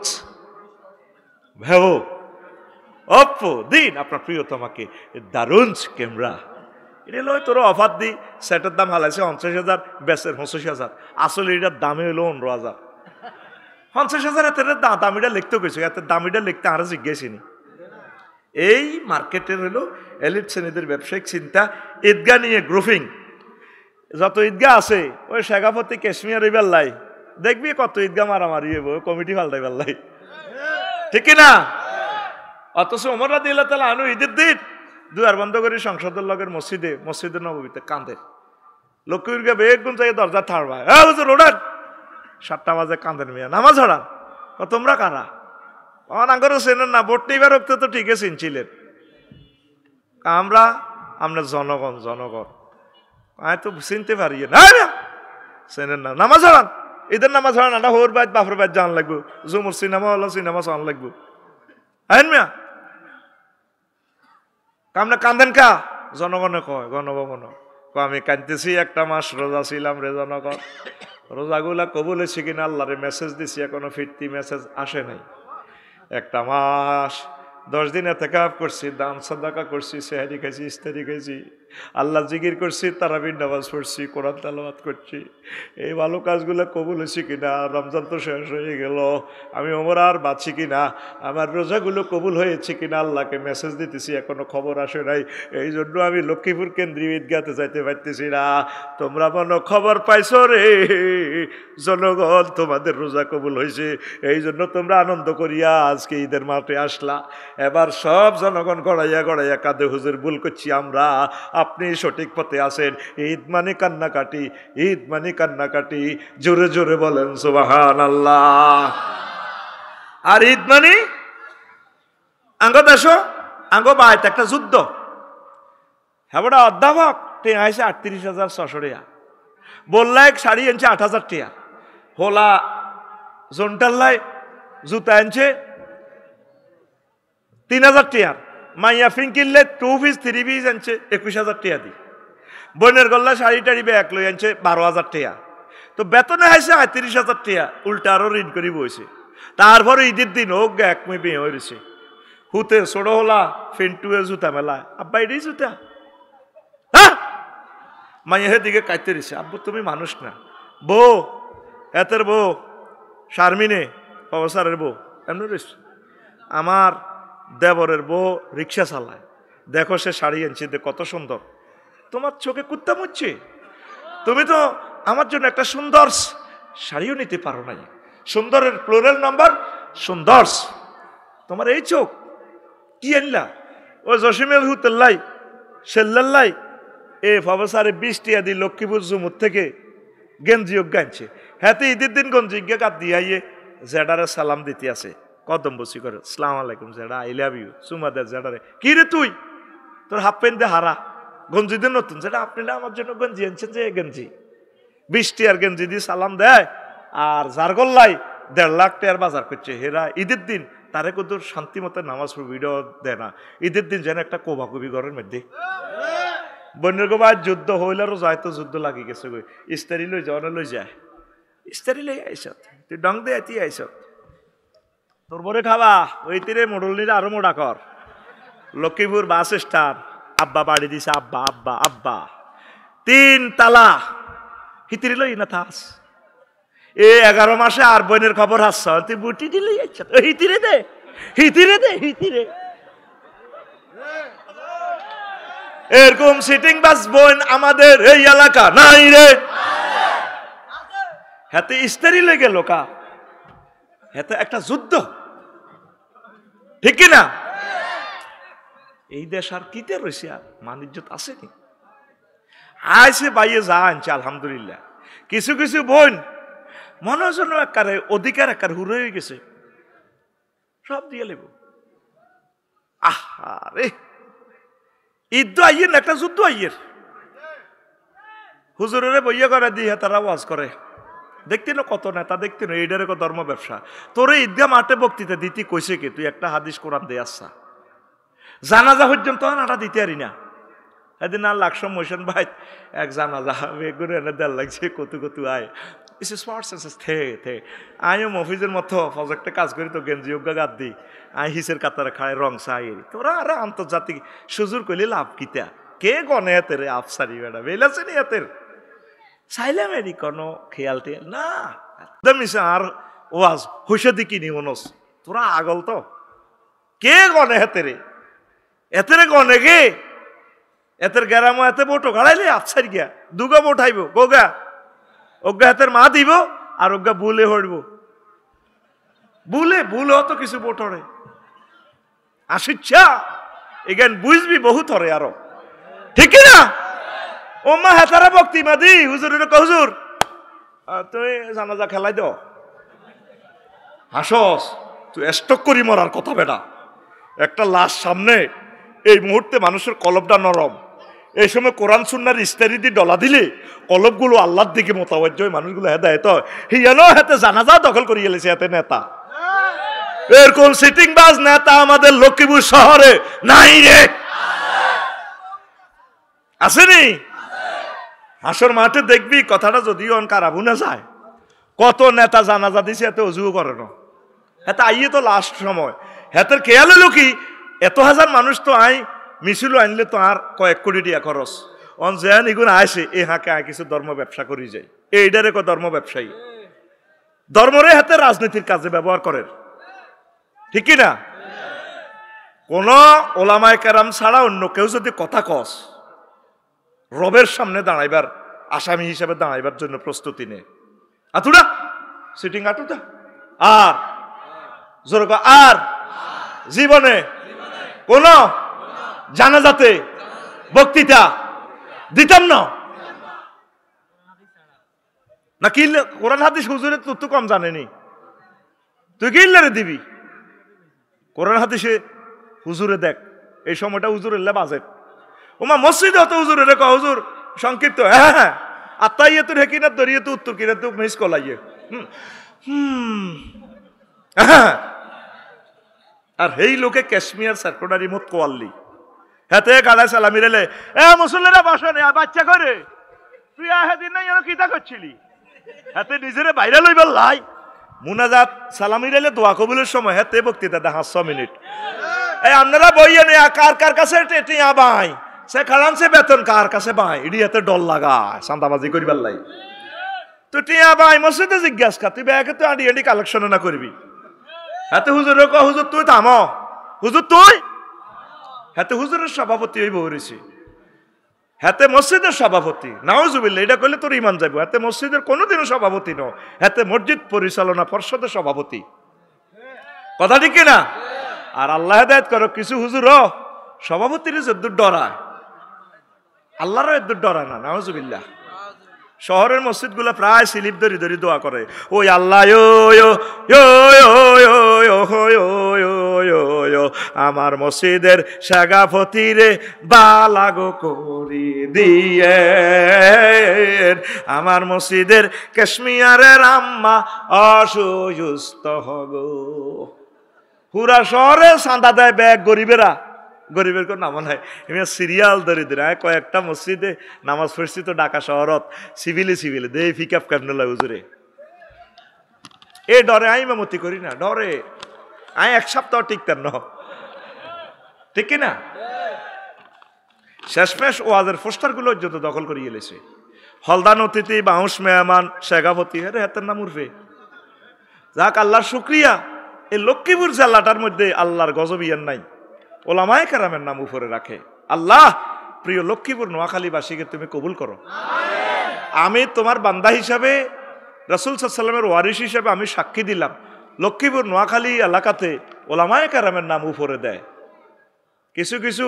ভেব অপ দিন আপনার প্রিয়তমাকে দারুণ ক্যামেরা এটা লই তোর অফার দি। সেটের দাম হালাইছে 50,000, বেচের 85,000, আসলে এটার দামে হইলো 15,000। 50,000 এত দামিটা লিখতে গেছে, এত দামিটা লিখতে আরো জিজ্ঞেসিনি। এই মার্কেটের হলো এলিট শ্রেণীদের ব্যবসায়িক চিন্তা। ঈদগাহ নিয়ে গ্রুপিং, যত ঈদগাহ আছে ওই শেখাপতি কাশ্মীর এবার লাই দেখবি কত ঈদগাহ মারামারি হইব, কমিটি পাল্টাইবার লাই, ঠিক কিনা? অথচ ওমর রাদিয়াল্লাহু তাআলা আনহু ঈদের দিন দুয়ার বন্ধ করে সংসদের লগের মসজিদে নববীতে কান্দে। লক্ষ্মীর বেগুন চাই দরজা থাড়বা, হ্যাঁ হুজুর ওঠান। 7টা বাজে কান্দেন মিয়া, নামাজ হড়ান। তোমরা কারা? আমার আঙ্গরও চেনেন না, ভোট নিবার রক্ত তো ঠিকই চিনছিলেন। আমরা জনগণ আমি তো চিনতে পারি না, চেনেন না। নামাজ হড়ান, ঈদের নামাজ হড়ান। না হোর বাইত বাপর বাইত জান লাগবো, জুমুর সিনেমা হলো সিনেমা চান লাগবো। আইন মিয়া কামনা কান্দেন কা? জনগণে কয়, গণভবন আমি কাঁদতেছি, 1 মাস রোজা ছিলাম রে জনগণ। রোজাগুলা কবুল হয়েছে কিনা আল্লাহরে মেসেজ দিছি, এখনো ফিরতি মেসেজ আসে নাই। 1 মাস 10 দিন ইতিকাফ করছি, দান সাদাকা করছি, সেহরি খাইছি, ইফতারি খাইছি, আল্লাহ জিকির করছি, তারাবির নামাজ পড়ছি, কোরআন তেলাওয়াত করছি। এই ভালো কাজগুলো কবুল হয়েছে কিনা? রমজান তো শেষ হয়ে গেল, আমি ওমর আর বাঁচি কিনা? আমার রোজাগুলো কবুল হয়েছে কিনা আল্লাহকে মেসেজ দিতেছি, এখনো খবর আসে নাই। এই জন্য আমি লক্ষ্মীপুর কেন্দ্রীয় ঈদগাহতে যাইতে পারতেছি না। তোমরা মনে খবর পাইছো রে জনগণ, তোমাদের রোজা কবুল হয়েছে, এই জন্য তোমরা আনন্দ করিয়া আজকে ঈদের মাঠে আসলা। এবার সব জনগণ গড়াইয়া গড়াইয়া কাঁদে, হুজুর ভুল করছি আমরা, আপনি সঠিক পথে আছেন। ঈদ মানে কান্নাকাটি, ঈদ মানে কান্নাকাটি। জোরে জোরে বলেন সুবহানাল্লাহ। আর ঈদ মানে আঙ্গ দেশ আঙ্গ বাইত একটা যুদ্ধ। হ্যাঁ বড় অধ্যাপক টেয়া আইসে 38,600 টাকা, বললা এক শাড়ি আনছে 8,000 টাকা, হোলা জোনটাল্লাই জুতা আনছে 3000 টাকা, মাইয়া ফিং কিনলে 2 পিস 3 পিস আনছে 21000 টাকা দি, বোনের গল্লা শাড়ি টাড়ি ব্যাগ লই আনছে 12000 টাকা। তো বেতনে হাইছে 38000 টাকা, উল্টা আরো ঋণ করি বইছে। তারপরে ঈদের দিন ও এক মেয়ে বিয়ে হয়েছে, হুতে ছোট হলা ফিন্টুয়ে জুতা মেলা, আব্বা এটাই জুতা। মাইয়া দিকে কাইতে দিছে, আব্বু তুমি মানুষ না। বউ এতের বউ শারমিনে অবসারের বউ এমনি রয়েছে, আমার দেবরের বউ রিক্সা চালায়, দেখো সে শাড়ি আনছে কত সুন্দর, তোমার চোখে কুত্তা মুচ্ছে, তুমি তো আমার জন্য একটা সুন্দর শাড়িও নিতে পারো নাই। সুন্দরের প্লুরাল নাম্বার সুন্দর, তোমার এই চোখ কি আনলা? ও জসিমের হুতেল্লাই সেল্লাই এ ফবসারে 20 টাকা দিয়ে লক্ষ্মীপুর জুমুর থেকে গেঞ্জি আনছে। হ্যাঁ ঈদের দিন গঞ্জি কাট দিয়ে আইয়ে জেডারে সালাম দিতে আছে, কদম বসি করে সালাম আলাইকুম জেডা, আই লাভ ইউ, চুমা দে জেডারে। কি রে তুই, তোর হাফ প্যান্ট দিয়ে হারা, গঞ্জি দিয়ে নতুন, যেটা আপনি না আমার জন্য গঞ্জি আনছেন, যে গঞ্জি 20 টাকার গঞ্জি দিয়ে সালাম দেয়। আর যার গল্লাই 1.5 লাখ টাকার বাজার করছে, হেরা ঈদের দিন তারে কত শান্তি মতো নামাজ ভিডিও দেয় না। ঈদের দিন যেন একটা কোবাকুবি ঘরের মধ্যে, বন্যের গোবা যুদ্ধ হইলারও যায়, তো যুদ্ধ লাগি গেছে গই, ইস্তারি লই যাও না লই যায়, ইস্তারি লই আইসত, তুই ডং দে আইতি আইসত, তোর বরে খাবা ওই তীরে মোড়ল নিলে আরো মোড়া কর। লক্ষ্মীপুর বাস স্ট্যান্ড, আব্বা বাড়ি দিছে, আব্বা আব্বা আব্বা 3 তালা, হিতিরি লই না থাস, এ 11 মাসে আর বোনের খবর হাস, তুই বুটি দিলেই আচ্ছা হিতিরে দে, হিতিরে দে, হিতিরে। এরকম সিটিং বাস বোন আমাদের এই এলাকা নাই রে, হাতে ইস্তারি লেগে লোকা, হাতে একটা যুদ্ধ, ঠিক কিনা? এই দেশ আর কিতে রয়েছে, আর মান ইজ্জত আসেনি? আইসে বাইয়ে যা আনছে আলহামদুলিল্লাহ। কিছু কিছু বোন মনে জন্য একারে অধিকার একার হুর হয়ে গেছে, সব দিয়ে লেব। আহা রে, ঈদ আইয়ের একটা যুদ্ধ আইয়ের, হুজুরের বইয়া করে দিয়ে তারা ওয়াজ করে, দেখতি না কত নেতা, দেখতি না এইটার ধর্ম ব্যবসা। তোর ঈদগাহ মাঠে বক্তৃতা দিতে কইছে কি, তুই একটা হাদিস কোরআন দিয়ে আসছা, জানাজা পর্যন্ত আটা দিতে পারি না। এদিন আর লাকসো মোশন ভাই এক জানাজা বেগুনে এনে দেড় লাগছে, কতু কতু আয় ইস স্মার্টস থে থে আমিও মফিজের মতো প্রজেক্টে কাজ করি, তো গেঞ্জি উগা গাদ দিই, আই হিসের কাতারে খায় রং চাই, তোরা আরে আন্তর্জাতিক সুজুর কইলে লাভ কিতা, কে গনে হাতের আফসারি বেড়া বেলাছে নি হাতের চাইলাম এরি কোনো খেয়াল টেয়াল না, মিশে আর ওয়াজ হইসে দিকি নি মনস, তোরা আগল তো কে গনে হাতেরে, এতেরে গনে গে এতের গেরামো এতে বোটো গাড়াইলে আফসার গিয়া দুগা বোটাইব গোগা, ওগা হাতের মা দিব আর ওগা বুলে হইব, বুলে বুলে অত কিছু বোটরে আসিচ্ছা এখান বুঝবি বহুত হরে আরো, ঠিক না? ও মা হেতারা বক্তি মাদি হুজুরের হুজুর তুই জানাজা খেলাই দাও, হাসস তুই স্টক করি মরার কথা বেটা, একটা লাশ সামনে, এই মুহূর্তে মানুষের কলবটা নরম, এই সময় কোরআন সুন্নাহর ইস্তারি দিয়ে ডলা দিলে কলবগুলো আল্লাহর দিকে মোতাবজ্জ হয়, মানুষগুলো হেদায়েত হয়। হিয়ানো হাতে জানাজা দখল করে গেলেছে এতে নেতা, এরকম সিটিং বাজ নেতা আমাদের লক্ষ্মীপুর শহরে নাই রে, আসেনি? হাসর মাঠে দেখবি কথাটা যদিও কারাবু না যায়, কত নেতা জানাজা দিছে এত অজুও করে না, এত আইয়ে তো লাস্ট সময় হেতের খেয়াল হলো কি, এত হাজার মানুষ তো আই মিছিল আনলে তো আর কয়েক কোটি টাকা খরচ, অন যেন এগুলো আসে এ হাঁকে আয় কিছু ধর্ম ব্যবসা করি যায়, এইটারে ধর্ম ব্যবসায়ী, ধর্মরে হাতে রাজনীতির কাজে ব্যবহার করেন, ঠিক কিনা? কোন ওলামায়ে কেরাম ছাড়া অন্য কেউ যদি কথা কস, রবের সামনে দাঁড়াইবার আসামি হিসাবে দাঁড়াইবার জন্য প্রস্তুতি নে, আতুডা সিটিং আটুটা আর জোর আর জীবনে কোন জানাজাতে বক্তৃতা দিতাম না, না কি কোরআন হাদিস হুজুরে তো কম জানেনি, তুই কি ইল্লারে দিবি? কোরআন হাদিসে হুজুরে দেখ এই সময়টা হুজুরের বাজেট, ওমা মসজিদে হতো হুজুরে রেখা হুজুর সংক্ষিপ্ত, হ্যাঁ হ্যাঁ আত্মাইয়ে তোর হেকিনার দরিয়ে তো উত্তর কিনা তো মিস কলাইয়ে আর এই লোকে কাশ্মীর সার্কুলারি মত কোয়াল্লি হাতে গাড়ায় সালামি রেলে এ মুসল্লিরা বসনে বাচ্চা করে তুই আহেদিন নাই এর কিতা করছিলি হাতে নিজেরে বাইরে লইবার লাই মুনাজাত সালামি রেলে দোয়া কবুলের সময় হাতে বক্তৃতা দেখা 5 মিনিট এই আপনারা বইয়ে নে কার কার কাছে টিয়া বাই সে খালান সে বেতন কার কাছে বাই ইডি হাতে ডল লাগায় চাঁদাবাজি করিবার লাই তুই টিয়া বাই মসজিদে জিজ্ঞাসা তুই ব্যাগে তুই আডি আডি কালেকশন না করবি হাতে হুজুর হুজুর তুই থামো হুজুর তুই হাতে হুজুরের সভাপতি হইব হয়েছে হাতে মসজিদের সভাপতি নাউজুবিল্লাহ এটা করলে তোর ইমান যাবো হাতে মসজিদের কোনোদিনও সভাপতি ন হাতে মসজিদ পরিচালনা পর্ষদের সভাপতি কথা ঠিক কিনা আর আল্লাহ হেদায়েত করো কিছু হুজুর সভাপতির যদ্দুর ডরায় আল্লাহরও এদ্দুর ডরায় না নাউজুবিল্লাহ শহরের মসজিদ গুলা প্রায় স্লিপ ধরি ধরি দোয়া করে ওই আল্লাহ আমার মসজিদের সাগাফতিরে বালাগো করি দিয়ে আমার মসজিদের কাশ্মীরের আম্মা অসুস্থ হগো পুরা শহরে চাঁদা দেয় ব্যাগ গরিবেরা গরিবের কোন নাম নাই এমনি সিরিয়াল ধরে দিন কয়েকটা মসজিদে নামাজ পড়ছি তো ঢাকা শহরত সিভিলে দে পিকআপ কেমন হুজুরে এ ডরে আই ইমামতি করি না ডরে আই এক সপ্তাহ টিকতেন না ঠিক কিনা শেষমেশ ওয়াজের পোস্টার গুলো যত দখল করিয়ে এলেছে হলদান অতিথি বাউস মেহমান শেখাপতি আরে হাতের নাম উঠবে যাক আল্লাহর শুক্রিয়া এই লক্ষ্মীপুর জেলাটার মধ্যে আল্লাহর গজব ইয়ার নাই ওলামায়ে কেরামের নাম উপরে রাখে আল্লাহ প্রিয় লক্ষ্মীপুর নোয়াখালীবাসীকে তুমি কবুল করো আমি তোমার বান্দা হিসাবে রাসূল সাল্লাল্লাহু আলাইহি ওয়াসাল্লামের ওয়ারিস হিসাবে আমি সাক্ষী দিলাম লক্ষ্মীপুর নোয়াখালী এলাকাতে ওলামায়ে কেরামের নাম উপরে দেয় কিছু কিছু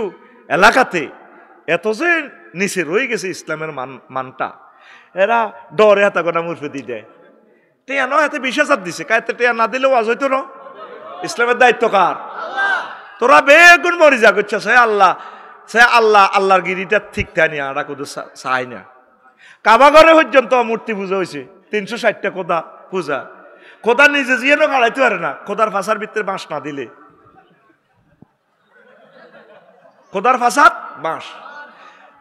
এলাকাতে এত যে নিচে রয়ে গেছে ইসলামের মানটা এরা ডরে হাতা গোনা মুরফে দিয়ে দেয় টেয়া নয় হাতে 20,000 দিছে কায়তে টেয়া না দিলেও আজ হইতো না ইসলামের দায়িত্ব কার তোরা বেগুন মরি যা করছে সে আল্লাহ আল্লাহর গিরিটা ঠিক থানি আড়া কোথাও চাই না কাবা ঘরে পর্যন্ত মূর্তি পূজা হয়েছে 360টা খোদা পূজা খোদা নিজে জিয়েও খাড়াইতে পারে না খোদার ফাঁসার ভিতরে বাঁশ না দিলে খোদার ফাঁসাত বাঁশ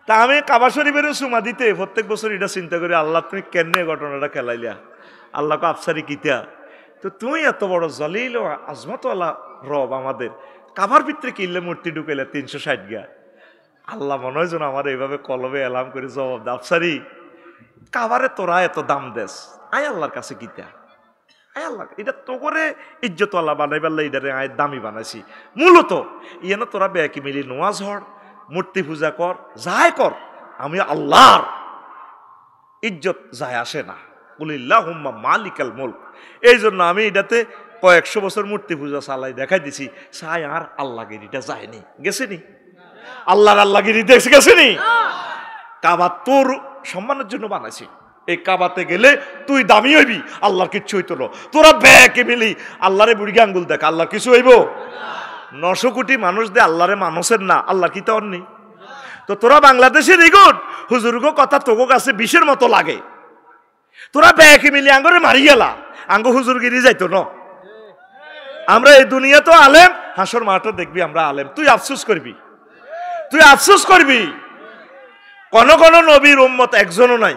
তা আমি কাবা শরীফের সুমা দিতে প্রত্যেক বছর এটা চিন্তা করি আল্লাহ তুমি কেনে ঘটনাটা খেলাইলা আল্লাহকে আফসারি কিতা তো তুমি এত বড় জলিল ও আজমত আল্লাহ রব আমাদের কাবার ভিতরে কিনলে মূর্তি ঢুকাইলে 360 গা আল্লাহ মনে হয় যেন আমার এইভাবে কলবে এলাম করে জবাব দে আফসারি কাবারে তোরা এত দাম দেস আয় আল্লাহর কাছে কিতা আয় আল্লাহ এটা তো করে ইজ্জত আল্লাহ বানাই পারলে এটারে আয় দামি বানাইছি মূলত ইয়েন তোরা বেকি মিলি নোয়াজ হর মূর্তি পূজা কর যাই কর আমি আল্লাহর ইজ্জত যায় আসে না কুলিল্লাহুম্মা মালিকাল মুলক এই জন্য আমি এটাতে কয়েকশো বছর মূর্তি পূজা চালাই দেখাই দিছি সাই আর আল্লাহগিরিটা যায়নি গেছেনি আল্লাহগিরি দেখে গেছেনি কাবা তোর সম্মানের জন্য বানাইছি এই কাবাতে গেলে তুই দামি হইবি আল্লাহর কিচ্ছু হইতো না তোরা ব্যাকে মিলি আল্লাহরে বুড়ি আঙ্গুল দেখ আল্লাহ কিছু হইব 900 কোটি মানুষ দে আল্লাহরে মানুষের না আল্লাহ কি তো নেই তো তোরা বাংলাদেশের এগুন হুজুরগো কথা তোগো কাছে বিষের মতো লাগে তোরা ব্যাকে মিলি আঙ্গরে মারি গেলা আঙ্গ হুজুরগিরি যাইতো না আমরা এই দুনিয়া তো আলেম হাসর মাঠে দেখবি আমরা আলেম তুই আফসোস করবি কোন নবীর উম্মত একজনও নাই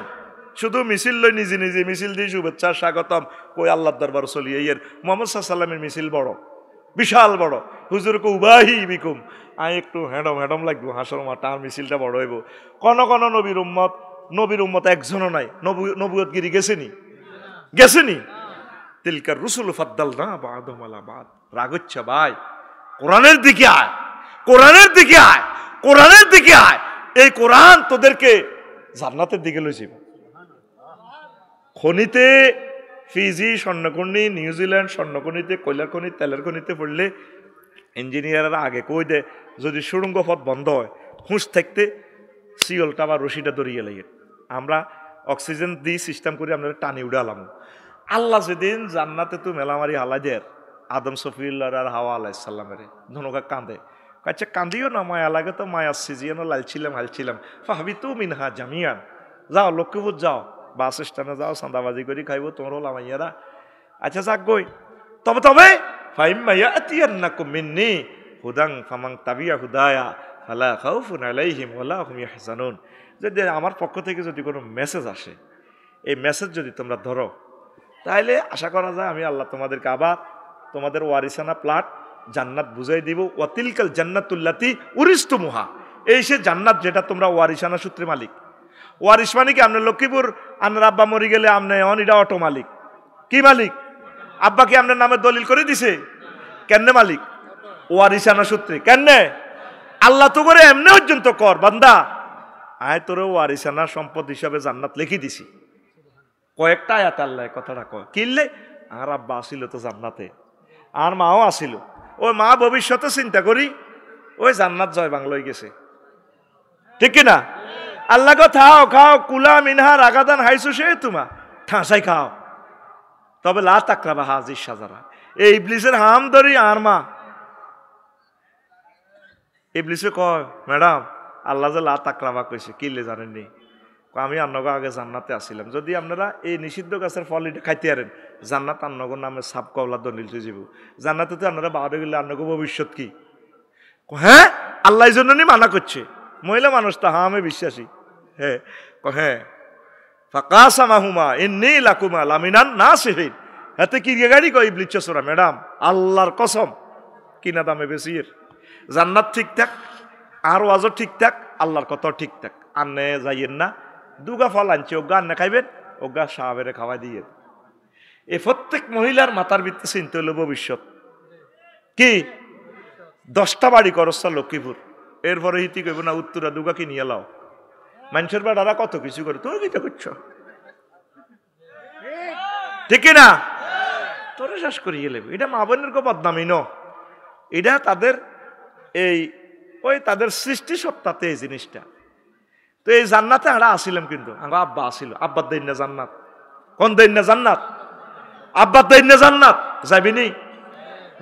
শুধু মিছিল লই নিজে নিজে মিছিল দিয়ে শুভেচ্ছা স্বাগতম কই আল্লাহর দরবার চলিয়ে এর মুহাম্মদ সাল্লাল্লাহু আলাইহি ওয়াসাল্লামের মিছিল বড় বিশাল বড় হুজুরকে উবাহি বিকুম আই একটু হেডম লাগবো হাসর মাঠে আর মিছিলটা বড় হইব কোন নবীর উম্মত একজনও নাই নবুয়তগিরি গেছেনি তিলকার রুসুল ফাদ্দালনা বা'দুহুম আলা বা'দ রাগ হচ্ছে ভাই কোরআনের দিকে আয় এই কোরআন তোদেরকে জান্নাতের দিকে লই যাবে খনিতে ফিজি স্বর্ণখনি নিউজিল্যান্ড স্বর্ণখনিতে কয়লার খনি তেলের খনিতে পড়লে ইঞ্জিনিয়াররা আগে কই দে যদি সুড়ঙ্গ পথ বন্ধ হয় হুঁশ থাকতে সিওলটা বা রশিটা দরিয়ে লাগে আমরা অক্সিজেন দিয়ে সিস্টেম করে আমরা টানি উড়ালাম আল্লাহ যেদিন জান্নাতে তো মেলামারি হালাই দেয় আদম সফিউল্লাহ আর হাওয়া আলাইহিস সালামের ধনুকা কাঁদে কাছে কান্দিও না মায়া লাগে তো মায়া সিজিয়ান হালছিলাম ফাহাবি তু মিনহা জামিয়ান যাও লক্ষ্মীপুর যাও বাস স্ট্যান্ডে যাও চাঁদাবাজি করে খাইব তোমার লামাইয়ারা আচ্ছা যাক গই, তবে তবে ফাইম্মা ইয়াতিয়ান্নাকুম মিন্নি হুদান ফামান তাবিয়া হুদায়া ফালা খাউফুন আলাইহিম ওয়ালা হুম ইয়াহজানুন। যদি আমার পক্ষ থেকে যদি কোনো মেসেজ আসে, এই মেসেজ যদি তোমরা ধরো, তাহলে আশা করা যায় আমি আল্লাহ তোমাদেরকে আবার তোমাদের ওয়ারিসানা প্লাট জান্নাত বুঝাই দিব। ওয়াতিলকাল জান্নাতুল্লাতি উরিস্তুমুহা, এই সে জান্নাত যেটা তোমরা ওয়ারিসানা সূত্রে মালিক। ওয়ারিস মানে কি? আপনার লক্ষ্মীপুর আপনার আব্বা মরি গেলে আপনি অনিডা অটো মালিক। কি মালিক? আব্বা কি আপনার নামে দলিল করে দিছে? কেন মালিক? ওয়ারিসানা সূত্রে। কেন? আল্লাহ তো করে এমনি পর্যন্ত কর বান্দা, আয় তোরে ওয়ারিসানা সম্পদ হিসাবে জান্নাত লিখি দিছি। কয়েকটা আয়াত আল্লাহ কথাটা কয়। কিনলে আর আব্বা আসিল তো জান্নাতে, আর মাও আসিল। ওই মা ভবিষ্যতে চিন্তা করি ওই জান্নাত জয় বাংলায় গেছে, ঠিক কিনা? আল্লাহ গো খাও খাও কুলা মিনহা রাগাদান হাইসু সে তোমা ঠাঁসাই খাও, তবে লা তাকরাবা হাজির সাজারা। এই ইবলিসের হাম ধরি আর মা। ইবলিসে কয় ম্যাডাম আল্লাহ যে লা তাকরাবা কইছে কিলে জানেননি? আমি আপনাকে আগে জান্নাতে আসছিলাম, যদি আপনারা এই নিষিদ্ধ গাছের ফল এটা খাইতে পারেন জান্নাত আপনার নামে সাপ কওলা দলিল হয়ে যাব। জান্নাতে তো আপনারা বাহারে গেলে আপনাকে ভবিষ্যৎ কি? হ্যাঁ আল্লাহ এই জন্য মানা করছে। মহিলা মানুষ তো হ্যাঁ আমি বিশ্বাসী। হ্যাঁ হ্যাঁ ফাকাসামাহুমা ইন্নী লাকুমা লামিনান নাসিহিন। হাতে কি গাড়ি কই ইবলিস চোরা ম্যাডাম আল্লাহর কসম কিনা দামে বেশি এর জান্নাত ঠিকঠাক আর ওয়াজও ঠিকঠাক আল্লাহর কথাও ঠিকঠাক। আন্নে যাইয়েন না, দুগা ফল আনছে ওগা আন্নে খাইবেন, ওগা সাহাবেরে খাওয়াই দিয়ে। এই প্রত্যেক মহিলার মাথার ভিত্তি চিন্তা হলো ভবিষ্যৎ কি? 10টা বাড়ি করস্তা লক্ষ্মীপুর, এরপরে হিতি কইব না উত্তরা দুগা কি নিয়ে লাও। মানুষের বাড়ারা কত কিছু করে, তুমি কিটা করছো? ঠিক না? তোরে শেষ করিয়ে লেবে। এটা মা বোনের কো বদনামি ন, এটা তাদের এই ওই তাদের সৃষ্টি সত্তাতে এই জিনিসটা। তো এই জান্নাতে আমরা আসিলাম, কিন্তু আমরা আব্বা আসিল। আব্বার দেন না জান্নাত, কোন দেন না জান্নাত? আব্বার দেন না জান্নাত যাইবিনি।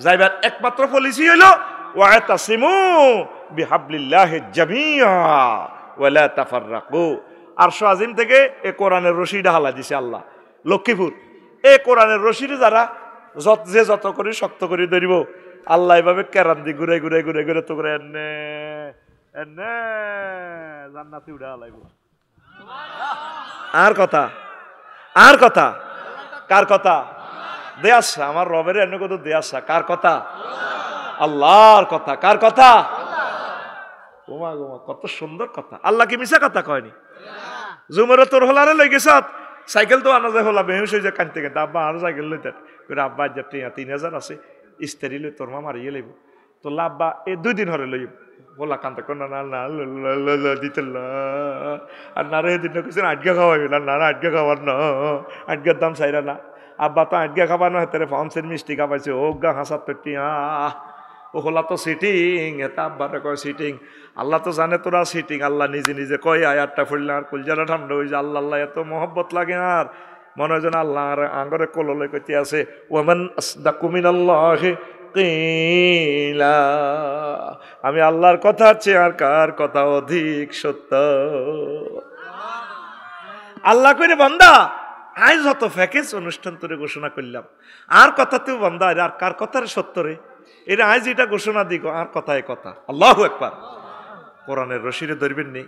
যাইবার একমাত্র পলিসি হইল ওয়াতাসিমু বিহাবলিল্লাহি জামিআ ওয়ালা তাফাররাকু। আরশ আজিম থেকে এই কোরআনের রশিটা হালা দিছে আল্লাহ লক্ষ্মীপুর। এই কোরআনের রশিরে যারা যত করে শক্ত করে ধরিব আল্লাহ এভাবে কেরান দি ঘুরে ঘুরে ঘুরে ঘুরে তো করে এনে এনে জান্নাতে উড়া হালাইব। আর কথা, আর কথা, কার কথা? দেয়াসা আমার রবের এনে কত দেয়াসা, কার কথা? আল্লাহর কথা। কার কথা? গোমা গোমা কত সুন্দর কথা। আল্লাহ কি মিশা কথা কয়নি? জুমরে তোর হলারে লই গেছ সাইকেল তো আনা যায় হলা বেহুশ হয়ে যায় কানতে কানতে। আব্বা আরো সাইকেল লইতেন করে আব্বা যা 3000 আছে ইস্তারি লই তোর মা মারিয়ে লইব। তো আব্বা এই 2 দিন হরে লইব বলা কান্তা কোন না না দিতে আর না রে দিন কিছু আটকা খাওয়াবি না, না আটকা খাওয়ার না, আটকার দাম চাইরা না। আব্বা তো আটকা খাবার না হেতারে ফাউন্সের মিষ্টি খাওয়াইছে ও গা হাসার পেটি ও হলা তো সিটিং। এটা আব্বারে কয় সিটিং। আল্লাহ তো জানে তোরা সিটিং। আল্লাহ নিজে নিজে কয় আয়াতটা ফুললে আর কুলজারা ঠান্ডা হয়ে যায়। আল্লাহ আল্লাহ এত মহব্বত লাগে আর মনে হয় যেন আল্লাহ আর আঙ্গরে কললে কইতে আছে ওয়ামান আসদাকু মিনাল্লাহি কিলা। আমি আল্লাহর কথা আছে আর কার কথা অধিক সত্য? আল্লাহ কইরে বান্দা আজ যত প্যাকেজ অনুষ্ঠান তোরে ঘোষণা করলাম আর কথাতেও বান্দা আর কার কথার সত্য রে? এটা আজ এটা ঘোষণা দিক আর কথায় কথা। আল্লাহু আকবার। কোরআনের রশিরে ধরবেন নি,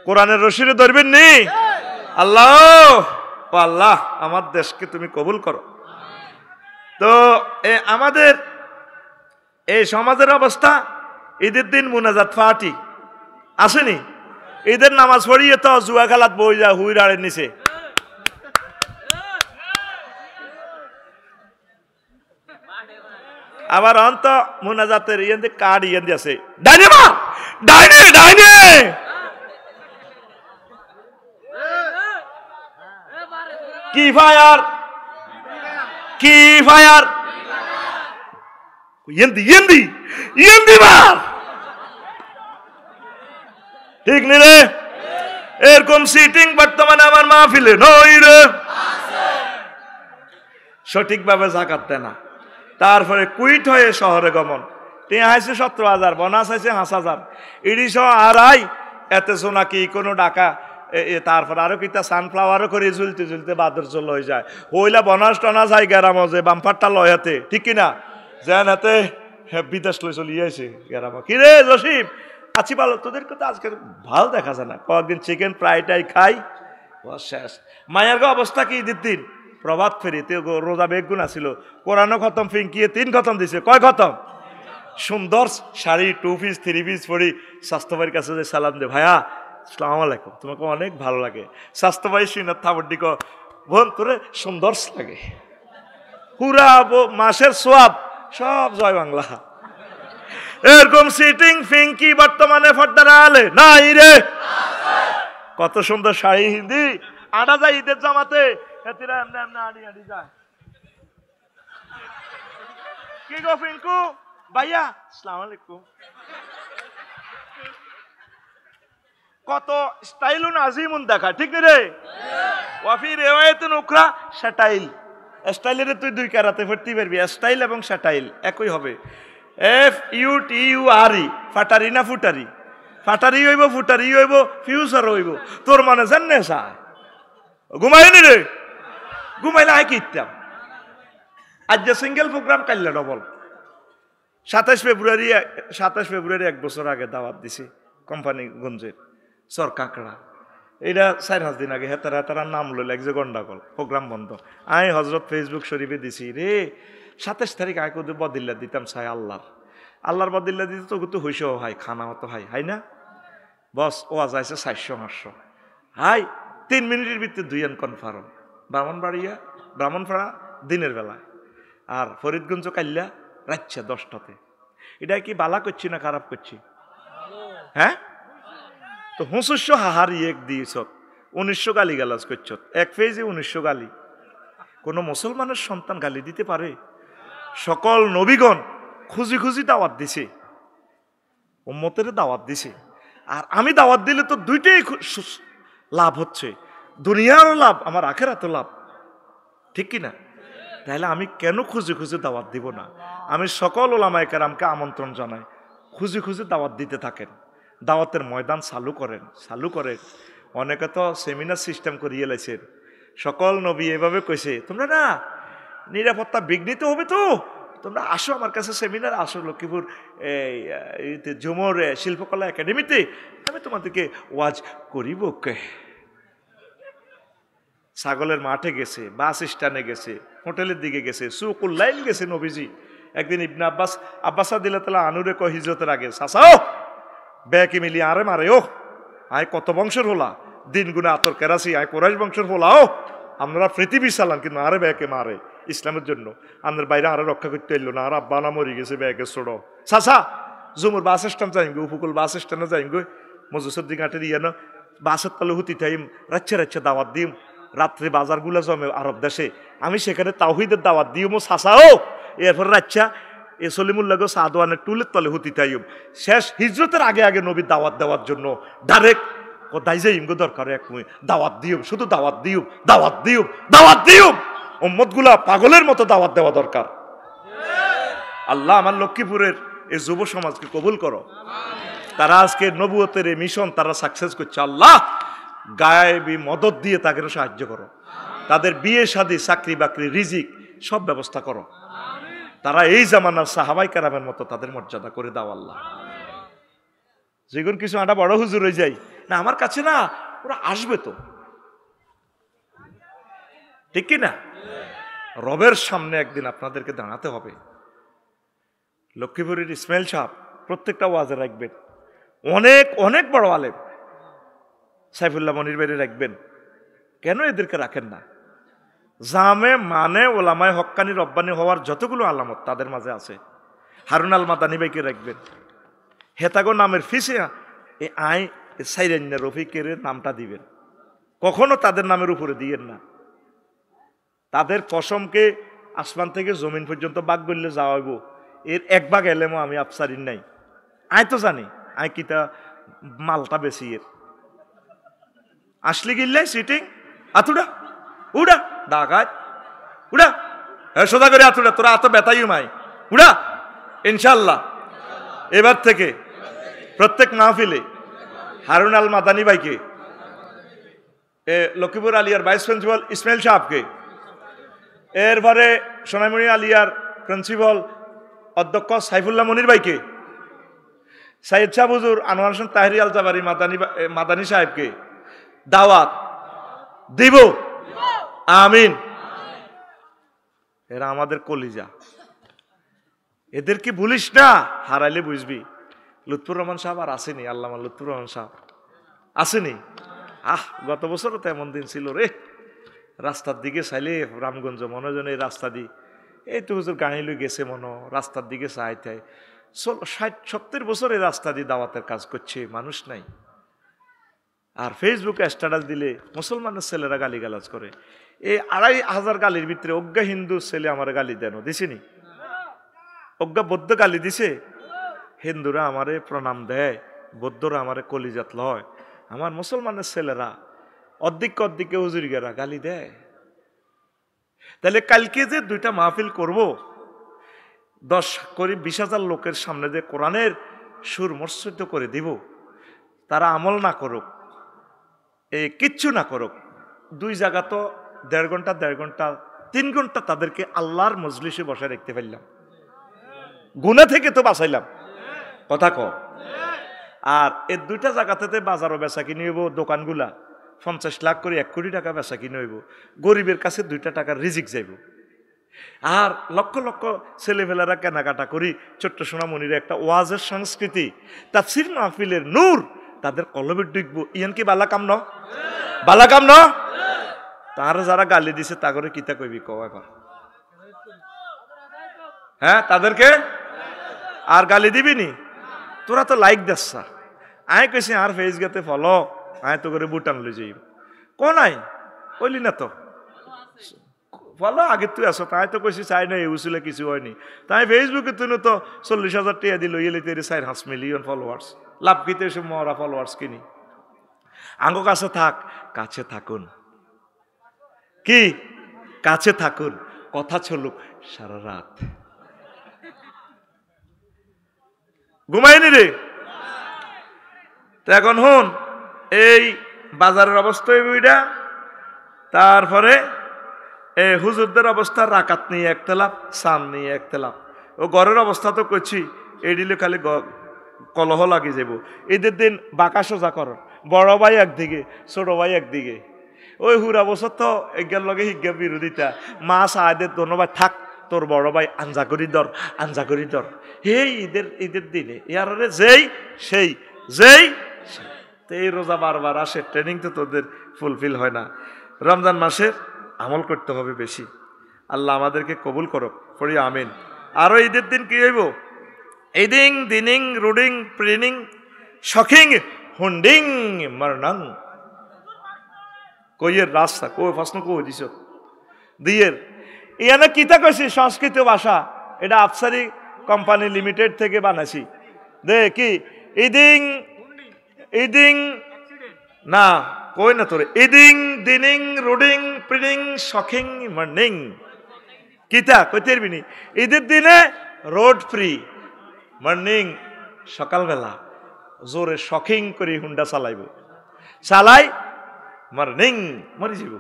কোরআনের রশিরে ধরবেন নি। আল্লাহ ও আল্লাহ আমার দেশকে তুমি কবুল করো। তো আমাদের এই সমাজের অবস্থা, ঈদের দিন মুনাজাত পার্টি আসেনি, ঈদের নামাজ পড়িয়ে তো জুয়া খেলাত বই যা হুই রাড়ের নিচে। আবার অন্ত মুনাজাতের ইয়েন কার্ড ইয়েন আছে ডাইনে মা ডাইনে ডাইনে কি ফায়ার কি ফায়ার ইয়েন্দি ইয়েন্দি ইয়েন্দি মার। ঠিক নি রে? এরকম সিটিং বর্তমানে আমার মাহফিলে নই রে। সঠিকভাবে জাকাত দেয় না, তারপরে কুইট হয়ে শহরে গমন। টিয়া হাইছে 17,000, বোনাস হাইছে 5,000, ইডি সহ আড়াই এতে সোনা কি কোনো ডাকা তারপর আরো কিতা সানফ্লাওয়ারও করে ঝুলতে ঝুলতে বাদর চল হয়ে যায় হইলা বনাস টনা যায় গেরাম যে বাম্পারটা লয় হাতে ঠিক কিনা যেন হাতে বিদেশ লই চলিয়েছে গেরাম কি রে জসিম আছি ভালো তোদের কথা আজকে ভালো দেখা যায় না কয়েকদিন চিকেন ফ্রাইটাই খাই শেষ মায়ের গো অবস্থা কি দিন প্রভাত ফেরিতে রোজা বেগুন আসিল কোরআনও খতম ফিঙ্কিয়ে 3 খতম দিছে কয় খতম সুন্দর শাড়ি 2 পিস 3 পিস পরি স্বাস্থ্য ভাইয়ের কাছে যে সালাম দে ভাইয়া আসসালামু আলাইকুম তোমাকে অনেক ভালো লাগে স্বাস্থ্য ভাই সিনার থাবড্ডি কো বোন তোরে সুন্দর লাগে পুরা মাসের সোয়াব সব জয় বাংলা এরকম সিটিং ফিঙ্কি বর্তমানে পর্দার আলে নাই রে কত সুন্দর শাড়ি হিন্দি আটা যায় ঈদের জামাতে এতিরা এমনি এমনি আড়ি আড়ি যায় কি গো ফিঙ্কু ভাইয়া আসসালামু আলাইকুম কত স্টাইলুন আজিমুন দেখা ঠিক রে ওয়াফি রিওয়ায়াতুন উখরা স্টাইল স্টাইলের তুই 2 কারাতে পড়তে পারবি স্টাইল এবং স্টাইল একই হবে FUTURE ফাটারি না ফুটারি ফাটারি হইব ফুটারি হইব ফিউচার হইব তোর মনে জাননে চায় ঘুমাইনি রে ঘুমাইলে আয় কিতাম আজ যে সিঙ্গেল প্রোগ্রাম কাইলে ডবল 27 ফেব্রুয়ারি 1 বছর আগে দাওয়াত দিছি কোম্পানিগঞ্জের সর কাঁকড়া এটা 4-5 দিন আগে হেতারা নাম লইল এক যে গন্ডাগোল প্রোগ্রাম বন্ধ আই হজরত ফেসবুক শরীফে দিছি রে 27 তারিখ আয় কত বদিল্লা দিতাম চাই আল্লাহর বদিল্লা দিতে তো তো হইস হাই খানা মতো হাই না বস ওয়াজ আইছে 400-500 হাই 3 মিনিটের ভিতরে 2 কনফার্ম ব্রাহ্মণপাড়া দিনের বেলায় আর ফরিদগঞ্জ কাল্লা রাচ্ছা 10টাতে এটা কি বালা করছি না খারাপ করছি হ্যাঁ তো 1900 হাহার ইয়েক দিয়েছ 1900 গালি গালাজ করছ 1 পেজে 1900 গালি কোন মুসলমানের সন্তান গালি দিতে পারে সকল নবীগণ খুঁজি খুঁজি দাওয়াত দিছে উম্মতের দাওয়াত দিছে আর আমি দাওয়াত দিলে তো দুইটাই লাভ হচ্ছে দুনিয়ারও লাভ আমার আখেরাতও লাভ ঠিক কি না তাহলে আমি কেন খুঁজে খুঁজে দাওয়াত দিব না আমি সকল ওলামায়ে কেরামকে আমন্ত্রণ জানাই খুঁজে খুঁজে দাওয়াত দিতে থাকেন দাওয়াতের ময়দান চালু করেন অনেকে তো সেমিনার সিস্টেম করিয়ে লাইছেন সকল নবী এভাবে কইছে তোমরা না নিরাপত্তা বিঘ্নিত হবে তো তোমরা আসো আমার কাছে সেমিনার আসো লক্ষ্মীপুর ঝুমুর শিল্পকলা একাডেমিতে আমি তোমাদেরকে ওয়াজ করিব কে ছাগলের মাঠে গেছে বাস স্ট্যান্ডে গেছে হোটেলের দিকে গেছে সুকুল লাইল গেছে নবীজি একদিন ইবনে আব্বাস দিল্লাহ আনুরে কয় হিজরতের আগে চাচাও ব্যাকে মিলিয়ে আরে মারে ও আয় কত বংশের হলা দিন গুনে আতর কেরাসি আয় কোরাইশ বংশের হলা ও আমরা পৃথিবী চালান কিন্তু আরে ব্যাকে মারে ইসলামের জন্য আমাদের বাইরে আরো রক্ষা করতে এলো না আর আব্বা না মরি গেছে ব্যাকে ছোড়ো চাচা জুমুর বাস স্ট্যান্ড যাইম গো উপকূল বাস স্ট্যান্ডে যাইম গো মজুসুদ্দি ঘাটের ইয়ে না বাসের তলে হুতি থাইম রাচ্ছা দাওয়াত দিম রাত্রে বাজারগুলো জমে আরব দেশে আমি সেখানে তাওহীদের দাওয়াত দিও মো চাচাও এরপর রাচ্ছা এ সলিমুল্লাহ সাদওয়ানের টুলের তলে হুতি থাইম শেষ হিজরতের আগে নবী দাওয়াত দেওয়ার জন্য ডাইরেক্ট কোথায় যাইম গো দরকার এক দাওয়াত দিও শুধু দাওয়াত দিও উম্মতগুলা পাগলের মতো দাওয়াত দেওয়া দরকার আল্লাহ আমার লক্ষ্মীপুরের এই যুব সমাজকে কবুল করো তারা আজকে নবুয়তের এই মিশন তারা সাকসেস করছে আল্লাহ গায়েবী মদত দিয়ে তাকে সাহায্য করো তাদের বিয়ে শাদী চাকরি বাকরি রিজিক সব ব্যবস্থা করো তারা এই জামানার সাহাবাই কেরামের মতো তাদের মর্যাদা করে দাও আল্লাহ যেগুন কিছু আটা বড় হুজুর হয়ে যাই না আমার কাছে না ওরা আসবে তো ঠিক কি না রবের সামনে একদিন আপনাদেরকে দাঁড়াতে হবে লক্ষ্মীপুরের ইসমাইল সাহেব প্রত্যেকটা ওয়াজে রাখবেন অনেক বড় আলেম সাইফুল্লাহ মনির বাইরে রাখবেন কেন এদেরকে রাখেন না জামে মানে ওলামায়ে হক্কানি রব্বানি হওয়ার যতগুলো আলামত তাদের মাঝে আছে হারুন আল মাদানী ভাইকে রাখবেন হেতাগো নামের ফিসে আই সাইরেন্না রফিকের নামটা দিবেন কখনো তাদের নামের উপরে দিয়েন না তাদের কসমকে আসমান থেকে জমিন পর্যন্ত বাগ করলে যাওয়া হইব এর এক ভাগ এলেমও আমি আফসারিন নাই আয় তো জানি আয় কিতা মালটা বেশি এর আসলে গিল্লাই সিটিং আতুডা উড়া ডাকাত উড়া সোজা করে আতুডা তোরা এত বেতাই মাই উড়া ইনশাল্লাহ এবার থেকে প্রত্যেক মাহফিলে হারুন আল মাদানী ভাইকে লক্ষ্মীপুর আলিয়ার ভাইস প্রিন্সিপাল ইসমাইল সাহেবকে, এরপরে সোনাইমুড়ি আলিয়ার প্রিন্সিপাল অধ্যক্ষ সাইফুল্লাহ মনির ভাইকে, সাইদ শাহ হুজুর আনোয়ার হোসেন তাহেরি আল জাবারি মাদানী সাহেবকে দাওয়াত দিব। আমিন। এরা আমাদের কলিজা, এদেরকে ভুলিস না, হারাইলে বুঝবি। লুৎফুর রহমান সাহেব আর আসেনি, আল্লামা লুৎফুর রহমান সাহেব আসেনি। গত বছরও তো এমন দিন ছিল রে, রাস্তার দিকে চাইলে রামগঞ্জ মনোজন এই রাস্তা দি এই তো হুজুর গাড়ি লই গেছে মনো, রাস্তার দিকে চাইতে 60-70 বছর এই রাস্তা দিয়ে দাওয়াতের কাজ করছে, মানুষ নাই। আর ফেসবুকে স্ট্যাটাস দিলে মুসলমানের ছেলেরা গালিগালাজ করে। এই 2500 গালির ভিতরে অজ্ঞা হিন্দু ছেলে আমার গালি দেন দিছিনি, অজ্ঞা বৌদ্ধ গালি দিছে। হিন্দুরা আমারে প্রণাম দেয়, বৌদ্ধরা আমারে কলিজাত লয়, আমার মুসলমানের ছেলেরা অর্ধেকে হুজুরিগেরা গালি দেয়। তাহলে কালকে যে 2টা মাহফিল করব, 10-20,000 লোকের সামনে যে কোরআনের সুর মর্ষিত করে দিব, তারা আমল না করুক, কিচ্ছু না করুক, 2 জায়গা তো 1.5 ঘন্টা 1.5 ঘন্টা 3 ঘন্টা তাদেরকে আল্লাহর মজলিসে বসে রাখতে পারলাম, গুনাহ থেকে তো বাঁচাইলাম। কথা ক। আর এই 2টা জায়গাতে বাজারও বেচা কিনে হইব, দোকানগুলা 50 লাখ করে 1 কোটি টাকা বেচা কিনে হইব, গরিবের কাছে 2টা টাকার রিজিক যাইব। আর লক্ষ লক্ষ ছেলেবেলারা কেনাকাটা করি, ছোট্ট সোনামণির একটা ওয়াজের সংস্কৃতি, তাফসীর মাহফিলের নূর তাদের কলবে ঢুকবো। ইয়ান কি বালা কাম ন? বালা কাম ন? তারা যারা গালি দিছে তা করে কিতা কইবি কও এবার? হ্যাঁ, তাদেরকে আর গালি দিবি নি? তোরা তো লাইক দেসা, আয় কইছি আর ফেস গেতে ফলো, আয় তো করে বুটান লই যাই কোন নাই কইলি না তো ফলো আগে তুই আসো, তাই তো কইছি চাই না উচিলে কিছু হয়নি, তাই ফেসবুকে তুই তো 40,000 টাকা দিল ইয়েলে তেরে 4.5 মিলিয়ন ফলোয়ার্স, লাভ কিতে এসে মরা ফলোয়ার্স কিনি। আঙ্গো কাছে থাক, কাছে থাকুন, কি কাছে থাকুন, কথা চলুক সারা রাত। ঘুমাইনি রে? তো এখন হুন, এই বাজারের অবস্থা বইটা, তারপরে হুজুরদের অবস্থা রাকাত নিয়ে একতলাপ, সান নিয়ে একতলাপ, ও ঘরের অবস্থা তো করছি, এই দিলে খালি কলহ লাগি যাব। ঈদের দিন বাঁকা সোজা কর, বড় ভাই একদিকে ছোট ভাই একদিকে, ওই হুরা বছর তো এগার লগে হিজ্ঞা বিরোধিতা, মা সাহেদের ধন্যবাদ থাক, তোর বড় ভাই আঞ্জা করি দর, আঞ্জা করি দর। এই ঈদের দিনে ইয়ারে যেই সেই যেই, তো এই রোজা বারবার আসে, ট্রেনিং তো তোদের ফুলফিল হয় না। রমজান মাসের আমল করতে হবে বেশি, আল্লাহ আমাদেরকে কবুল করুক, পড়ি আমিন। আরো ঈদের দিন কি হইব? ইদিং দিনিং রুডিং প্রিনিং শখিং হুন্ডিং মারনাং। কইয়ের রাস্তা কই প্রশ্ন কই দিছ দিয়ের ইয়ানা কিতা কইছি সংস্কৃত ভাষা, এটা আফসারি কোম্পানি লিমিটেড থেকে বানাইছি। দে কি ইদিং ইদিং না কই না তোরে, ইদিং দিনিং রুডিং প্রিনিং শখিং মারনিং কিতা কইতে পারবিনি। ঈদের দিনে রোড ফ্রি, মর্নিং সকালবেলা জোরে শখিং করে হুন্ডা চালাইব, চালাই মর্নিং মরি যাব।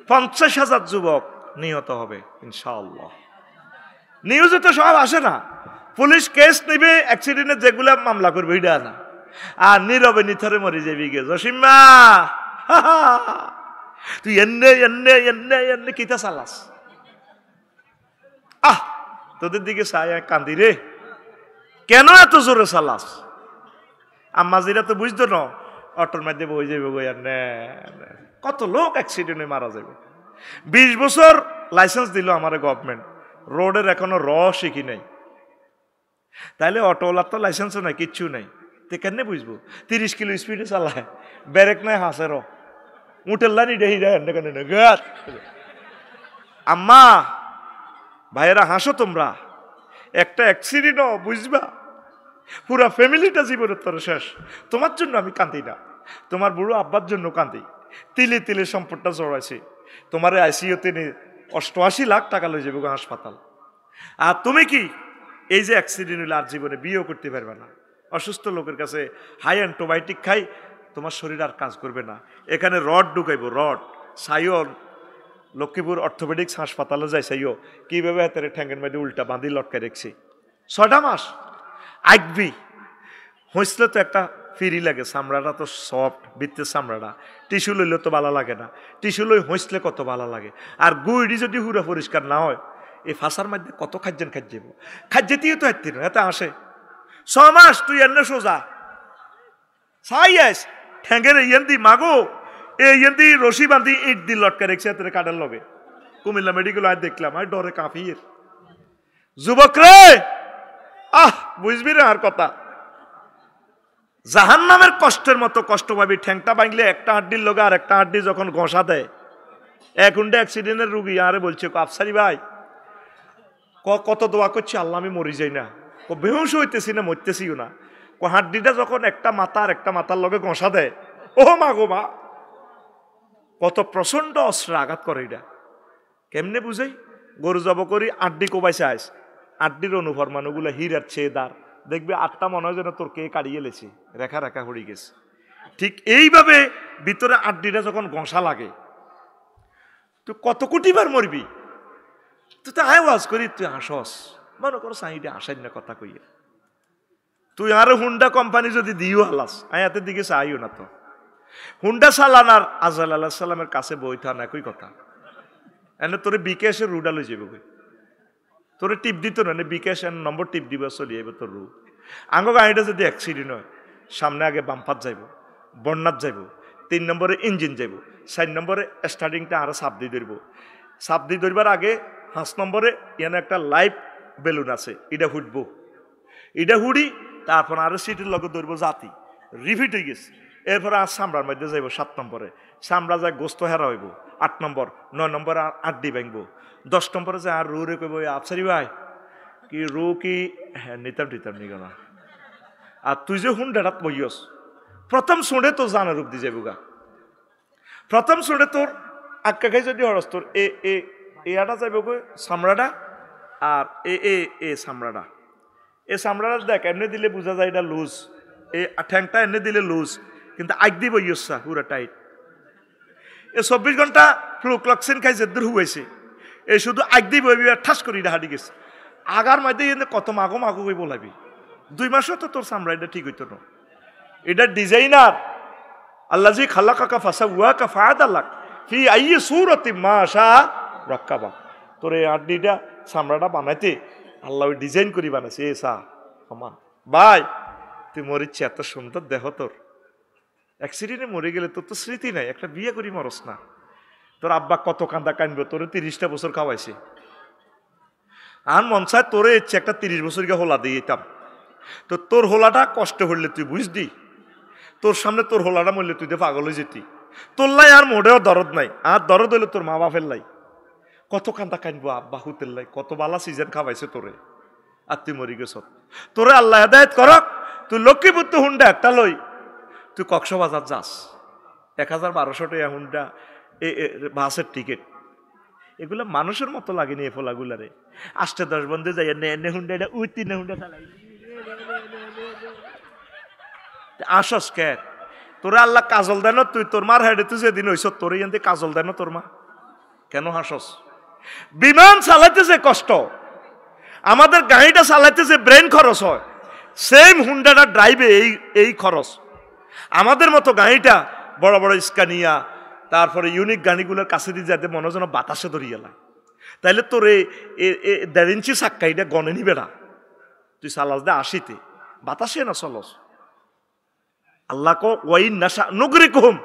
50,000 যুবক নিহত হবে ইনশাআল্লাহ। নিউজে তো সব আসে না, পুলিশ কেস নিবে, অ্যাক্সিডেন্টে যেগুলা মামলা করবে এটা না, আর নীরবে নিথরে মরি যাবি গে জসিম্মা তুই এন্নে এন্নে এন্নে এন্নে কিতা চালাস। তোদের দিকে চাই কান্দি রে, কেন এত জোরে চালাস? আম্মাজিরা তো বুঝতো না, অটোর মধ্যে বই যাবে গো, কত লোক অ্যাক্সিডেন্টে মারা যাবে। 20 বছর লাইসেন্স দিল আমার গভর্নমেন্ট, রোডের এখনো শিখি নাই, তাইলে অটোওয়ালার তো লাইসেন্সও নাই, কিচ্ছু নাই, তো কেন বুঝবো? 30 কিলো স্পিডে চালায়, ব্রেক নাই, হাসের উঠের লানি ডেহি দেয়। আম্মা ভাইয়েরা হাসো তোমরা, একটা অ্যাক্সিডেন্ট বুঝবা পুরা ফ্যামিলিটা জীবনের তরে শেষ। তোমার জন্য আমি কাঁদি না, তোমার বুড়ো আব্বার জন্য কাঁদি, তিলে তিলে সম্পদটা জড়াইছি, তোমার আইসিইউতে 88 লাখ টাকা লয়ে যাবে হাসপাতাল। আর তুমি কি এই যে অ্যাক্সিডেন্ট হলে আর জীবনে বিয়েও করতে পারবে না, অসুস্থ লোকের কাছে হাই অ্যান্টিবায়োটিক খাই তোমার শরীর আর কাজ করবে না। এখানে রড ঢুকাইব, রড সাইও লক্ষ্মীপুর অর্থোপেডিক্স হাসপাতালে যাই সাইও কিভাবে হাতের ঠ্যাঙ্গের মধ্যে উল্টা বাঁধি লটকে রেখছি 6টা মাস। আইকবি হইসলে তো একটা ফিরি লাগে, চামড়াটা তো সফট, বৃত্তের চামড়াটা টিস্যু লইলে তো ভালো লাগে না, টিস্যু লই হইসলে কত ভালো লাগে। আর গুইডি যদি হুরা পরিষ্কার না হয় এই ফাঁসার মধ্যে কত খাজ্যেন খাজ্যেব, খাজ্যেতেই তো হাঁটতি না, এতে আসে 6 মাস তুই এনে সোজা ছাই আস ঠ্যাঙ্গের ইয়েন্দি মাগো ইয়েন্দি রশি বান্ধি ইট দি লটকে রেখছে এতে কাটার লগে। কুমিল্লা মেডিকেল আজ দেখলাম, আর ডরে কাঁপিয়ে যুবক রে বুঝবি রে আর কথা। জাহান্নামের কষ্টের মতো কষ্ট পাবি। ঠ্যাংটা ভাঙলে একটা হাড্ডির লগে আর একটা হাড্ডি যখন ঘষা দেয়, এক ঘন্টা অ্যাক্সিডেন্টের রুগী আরে বলছে আফসারি ভাই কত দোয়া করছি আল্লাহ আমি মরি যাই না, বেহুশ হইতেছি না মরতেছিও না, হাড্ডিটা যখন একটা মাথা আর একটা মাথার লগে ঘষা দেয়, ও মা গো মা, কত প্রচন্ড অস্ত্র আঘাত করে। এটা কেমনে বুঝাই? গরু জব করি আড্ডি কোবাইছে আইস, আড্ডির অনুফরমানুগুলো হীরার চেয়ে দাঁড় দেখবে 8টা মনে হয় যেন তোর কে কাড়িয়ে লেছে, রেখা রেখা হয়ে গেছে। ঠিক এইভাবে ভিতরে আড্ডিটা যখন ঘষা লাগে তুই কত কোটিবার মরবি। তুই তো আওয়াজ করি তুই হাসস, মনে করো সাইডে আসাই না কথা কইয়া। তুই আরো হুন্ডা কোম্পানি যদি দিও হালাস আয়াতের দিকে চাইও না। তো হুন্ডা চালানার আজরাইল আলাইহিস সালামের কাছে বইতা না একই কথা। এনে তোরে বিকাশের রুডা লই যাবে, তোরে টিপ দিত না, বিকাশ নম্বর টিপ দিব চলি আইব তোর রু। আঙ্গ গাড়িটা যদি অ্যাক্সিডেন্ট হয় সামনে আগে বাম্পার যাইব, বন্যাত যাইব, 3 নম্বরে ইঞ্জিন যাইব, 4 নম্বরে স্টার্টিংটা আরো চাপ দিয়ে ধরব। চাপ দিয়ে ধরবার আগে 5 নম্বরে এনে একটা লাইভ বেলুন আছে, এটা ফুটবো, এটা হুড়ি, তারপর আরো সিটির লগে ধরবো জাতি রিপিট হয়ে গেছে। এরপরে আর চামড়ার মধ্যে যাইব 7 নম্বরে, চামড়া যায় গোস্ত হেরা হইব 8 নম্বর, 9 নম্বরে আর আড্ডি ভাঙবো, 10 নম্বরে যায় আর রু রে কইব আফসারি ভাই কি রু কি হ্যাঁ নিতাম টিতাম নিগো না। আর তুই যে হুন্ডাটাত বইয়স প্রথম শুনে তোর জানা রূপ দিয়ে যাবো গা। প্রথম শুনে তোর আক্কা খাই যদি হরস তোর এটা যাইব গো চামড়াটা, আর এ চামড়াটা, এই চামড়াটা দেখ এমনি দিলে বোঝা যায় এটা লুজ, এই ঠ্যাংটা এমনি দিলে লুজ, কিন্তু আগ দিব ইয়সা পুরা টাইট। এই 24 ঘন্টা ফ্লুক্লক্সিন খাই যেদূর হুয়েছে, এই শুধু আগ দিব ঠাস করি এটা হাঁটি গেছে। আগার মধ্যে কত মাগো মাগো কই বলাবি, 2 মাসও তো তোর চামড়া এটা ঠিক হইতো না। এটা ডিজাইনার আল্লাহ জি খালাকা ফাসাওয়াকা ফাআদালাক ফি আইয়ি সূরাতিন মা শা রাক্কাবা। তোর এই আড্ডিটা চামড়াটা বানাইতে আল্লাহ ওই ডিজাইন করি বানাইছে। এ সা আমার ভাই তুই মরিচ্ছি এত সুন্দর দেহ, তোর অ্যাক্সিডেন্টে মরে গেলে তোর তো স্মৃতি নাই, একটা বিয়ে করি মরস না। তোর আব্বা কত কান্দা কানবে, তোর 30টা বছর খাওয়াইছে। আর মন চায় তোরে ইচ্ছে একটা 30 বছরকে হোলা দিয়ে যেতাম, তো তোর হোলাটা কষ্ট হইলে তুই বুঝদি, তোর সামনে তোর হোলাটা মরলে তুই তো পাগল হয়ে যেতি। তোর লাই আর মোড়েও দরদ নাই, আর দরদ হইলে তোর মা বাপের লাই। কত কান্দা কানবো আব্বা হুতের লাই, কত বালা সিজন খাওয়াইছে তোরে, আর তুই মরি গেছ। তোরে আল্লাহ হেদায়েত করক, তুই লক্ষ্মীপুর তো হুন্ডা একটা লই তুই কক্সবাজার যাস, 1200 টাকা হুন্ডা বাসের টিকিট। এগুলো মানুষের মতো লাগেনি এ ফোলাগুলারে। 8-10 বন্ধে যাই এনে হুন্ডা এটা উই 3 হুন্ডা চালাই আসস কে। তোরা আল্লাহ কাজল দেন, তুই তোর মার হেডে তুই যেদিন হইস তোর এখান কাজল দেন তোর মা, কেন হাসস? বিমান চালাইতেছে কষ্ট, আমাদের গাড়িটা চালাইতেছে ব্রেন খরচ হয়, সেম হুন্ডাটা ড্রাইভে এই খরচ। আমাদের মতো গাড়িটা বড় বড় স্কানিয়া তারপরে ইউনিক গাড়িগুলোর কাছে দিয়ে যাতে মনে যেন বাতাসে ধরিয়ে লাগে, তাইলে তোর 1.5 ইঞ্চি চাক্কা এটা গনে নিবে না, তুই চালাস দে 80তে, বাতাসে না চলস। আল্লাহ কো ওয়াইন নাশা নুগরিকুহুম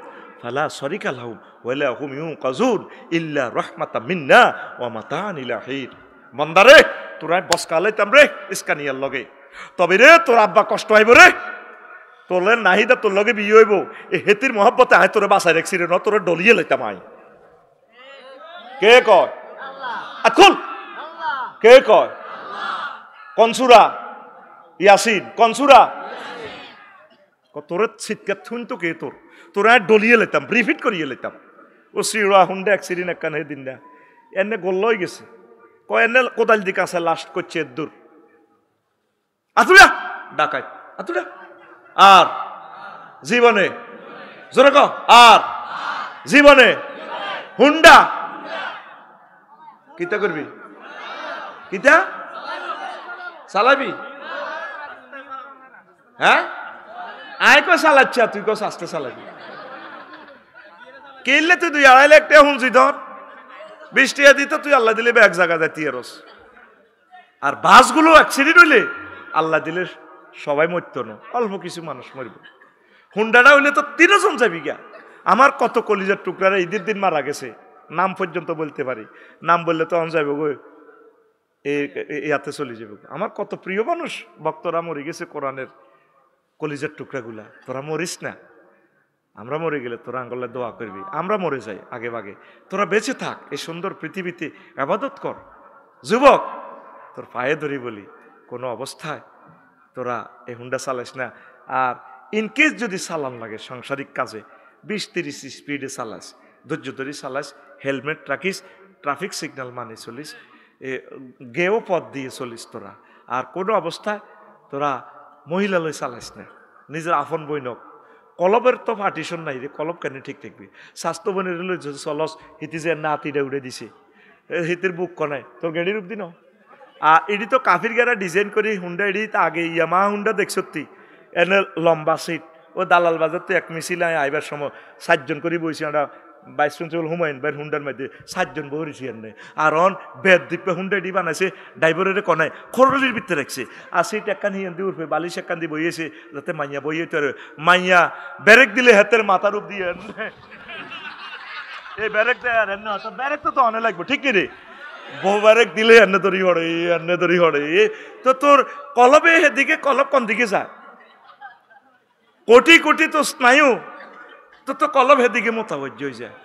ফালা শরিকা লাহুম ওয়া লা হুম ইউনকাজুন ইল্লা রাহমাতাম মিন্না ওয়া মাতাআন ইলা হিন। বান্দারে তোরা বসকালাইতাম রে ইসকানিয়ার লগে, তবে রে তোর আব্বা কষ্ট হইব রে, তোলের নাহিদা তোর লগে বিয়ে হইব, এই হেতির মহব্বতে আয় তোরে বাসায় রাখছি রে, ন তোরে ডলিয়ে লইতাম আয়। কে কয়? আকুল কে কয়? কনসুরা ইয়াসিন, কনসুরা তোর ছিটকা থুন তো কে তোর, তোরা ডলিয়ে লেতাম, রিপিট করিয়ে লেতাম। ও শ্রীরা হুন্ডা অ্যাক্সিডেন্ট একখান হে দিন না এনে গোল্ল হয়ে গেছে, কয় এনে কোদাল দিকে আছে লাস্ট করছে দূর আতুরা ডাকাই আতুরা, আর জীবনে জোরে কও। আর জীবনে হুন্ডা কিতা করবি? কিতা চালাবি? হ্যাঁ, আয় কো চালাচ্ছি, তুই কস আস্তে চালাবি। কিনলে তুই 2.5 লাখ টাকা হুঁজি ধর, 20 টাকা দিত, তুই আল্লাহ দিলে এক জায়গা যাই তিয়ারস। আর বাসগুলো অ্যাক্সিডেন্ট হইলে আল্লাহ দিলে সবাই মরত না, অল্প কিছু মানুষ মরবে। হুন্ডাটা হইলে তো 3 জন যাবি গা। আমার কত কলিজার টুকরারা ঈদের দিন মারা গেছে, নাম পর্যন্ত বলতে পারি। নাম বললে তো যাইব গো, ইয়াতে চলে যাবে। আমার কত প্রিয় মানুষ ভক্তরা মরে গেছে কোরআনের কলিজার টুকরাগুলা। তোরা মরিস না, আমরা মরে গেলে তোরা আঙ্গলে দোয়া করবি। আমরা মরে যাই আগে ভাগে, তোরা বেঁচে থাক, এই সুন্দর পৃথিবীতে ইবাদত কর। যুবক, তোর পায়ে ধরি বলি, কোনো অবস্থায় তোরা এই হুন্ডা চালাইস না। আর ইনকেস যদি চালান লাগে সাংসারিক কাজে 20-30 স্পিডে চালাস, ধৈর্য ধরে চালাস, হেলমেট রাখিস, ট্রাফিক সিগন্যাল মানে চলিস, গেও পথ দিয়ে চলিস তোরা। আর কোনো অবস্থায় তোরা মহিলা লই চালাইস না, নিজের আপন বইনক। কলবের তো পার্টিশন নাই রে, কলব কেন ঠিক থাকবি? স্বাস্থ্য বনের লই চলস, হিতি যে নাতিটা উড়ে দিছে, হিতের বুক কনায় তোর গাড়ির রূপ দিন। আর এটি তো কাফির গেরা ডিজাইন করি হুন্ডা, এটি তো আগে ইয়ামা হুন্ডা দেখছতি, এনে লম্বা সিট। ও দালাল বাজার তো এক মিছিল আইবার সময় 7 জন করে বইছি, আমরা 22 প্রিন্সিপাল হুমায়ুন ভাইয়ের হুন্ডার মধ্যে 7 জন বহরেছি এনে। আর অন বেদ দ্বীপে হুন্ডা এটি বানাইছে, ড্রাইভারের কনায় খরলির ভিতরে রাখছে। আর সিট একখান হিয়ান দিয়ে উঠবে, বালিশ একখান দিয়ে বইয়েছে, যাতে মাইয়া বইয়ে তো মাইয়া ব্যারেক দিলে হাতের মাথার রূপ দিয়ে এই ব্যারেক দেয়। আর এনে ব্যারেক তো অনেক লাগবে, ঠিক রে? বহু ব্যারেক দিলে এনে ধরি হড়ে, এনে ধরি হড়ে। তো তোর কলবে হেদিকে, কলব কোন দিকে যায়? কোটি কোটি তো স্নায়ু, তো কলব হেদিকে মোতাবজ্জ হয়ে যায়।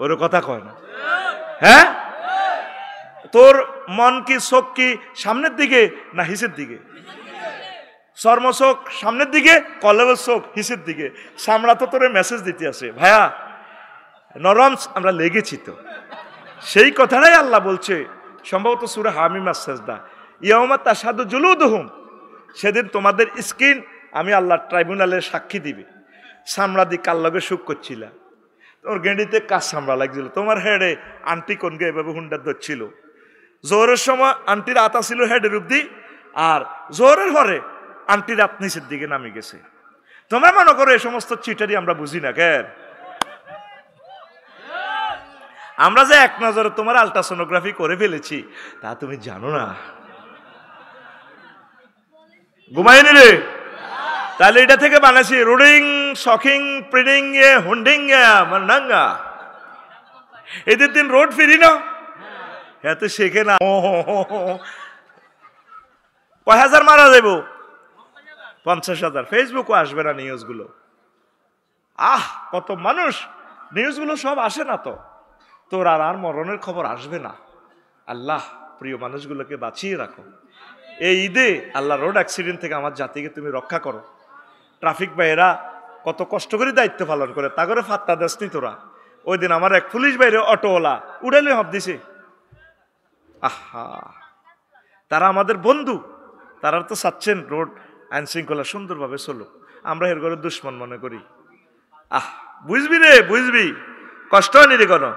ওর কথা কয় না? হ্যাঁ, তোর মন কি, চোখ কি সামনের দিকে না হিসের দিকে? চর্ম চোখ সামনের দিকে, কলবের চোখ হিসের দিকে। চামড়া তো তোর মেসেজ দিতে আছে, ভাইয়া নরম আমরা লেগেছি তো। সেই কথাটাই আল্লাহ বলছে, সম্ভবত সূরা হামিম আস-সাজদা, ইয়াউমা তাশহাদু জুলুদুহুম, সেদিন তোমাদের স্কিন আমি আল্লাহ ট্রাইব্যুনালের সাক্ষী দিবে। চামড়া দিয়ে কার লগে সুখ করছিল, তোর গেঁডিতে কাজ চামড়া লাগছিল, তোমার হেডে আন্টি কোনকে এভাবে হুন্ডা ধরছিল। জোহরের সময় আন্টির আতা ছিল হেডের অব্দি, আর জোহরের পরে আন্টির রাত নিচের দিকে নামে গেছে। তোমরা মনে করো এই সমস্ত চিটারি আমরা বুঝি না কেন? আমরা যে এক নজরে তোমার আলট্রাসোনোগ্রাফি করে ফেলেছি তা তুমি জানো না। ঘুমাইনি রে? তাহলে এটা থেকে বানাইছি রোডিং, শকিং, প্রিডিং, হুন্ডিং, মান্ডাঙ্গা। এদের দিন রোড ফিরি না, এত শেখে না। কয় হাজার মারা যাইব? 50,000। ফেসবুকও আসবে না নিউজগুলো। কত মানুষ, নিউজগুলো সব আসে না তো। তোর আর মরণের খবর আসবে না। আল্লাহ প্রিয় মানুষগুলোকে বাঁচিয়ে রাখো। এই ঈদে আল্লাহ রোড অ্যাক্সিডেন্ট থেকে আমার জাতিকে তুমি রক্ষা করো। ট্রাফিক ভাইয়েরা কত কষ্ট করে দায়িত্ব পালন করে, তা করে ফাত্তা দেসনি তোরা। ওই দিন আমার এক পুলিশ বাইরে অটোওয়ালা উড়ালে হব দিছে। তারা আমাদের বন্ধু, তারা তো চাচ্ছেন রোড আইন শৃঙ্খলা সুন্দরভাবে চলুক। আমরা এর ঘরে দুশ্মন মনে করি। বুঝবি রে, বুঝবি, কষ্ট হয়নি রে কোনো।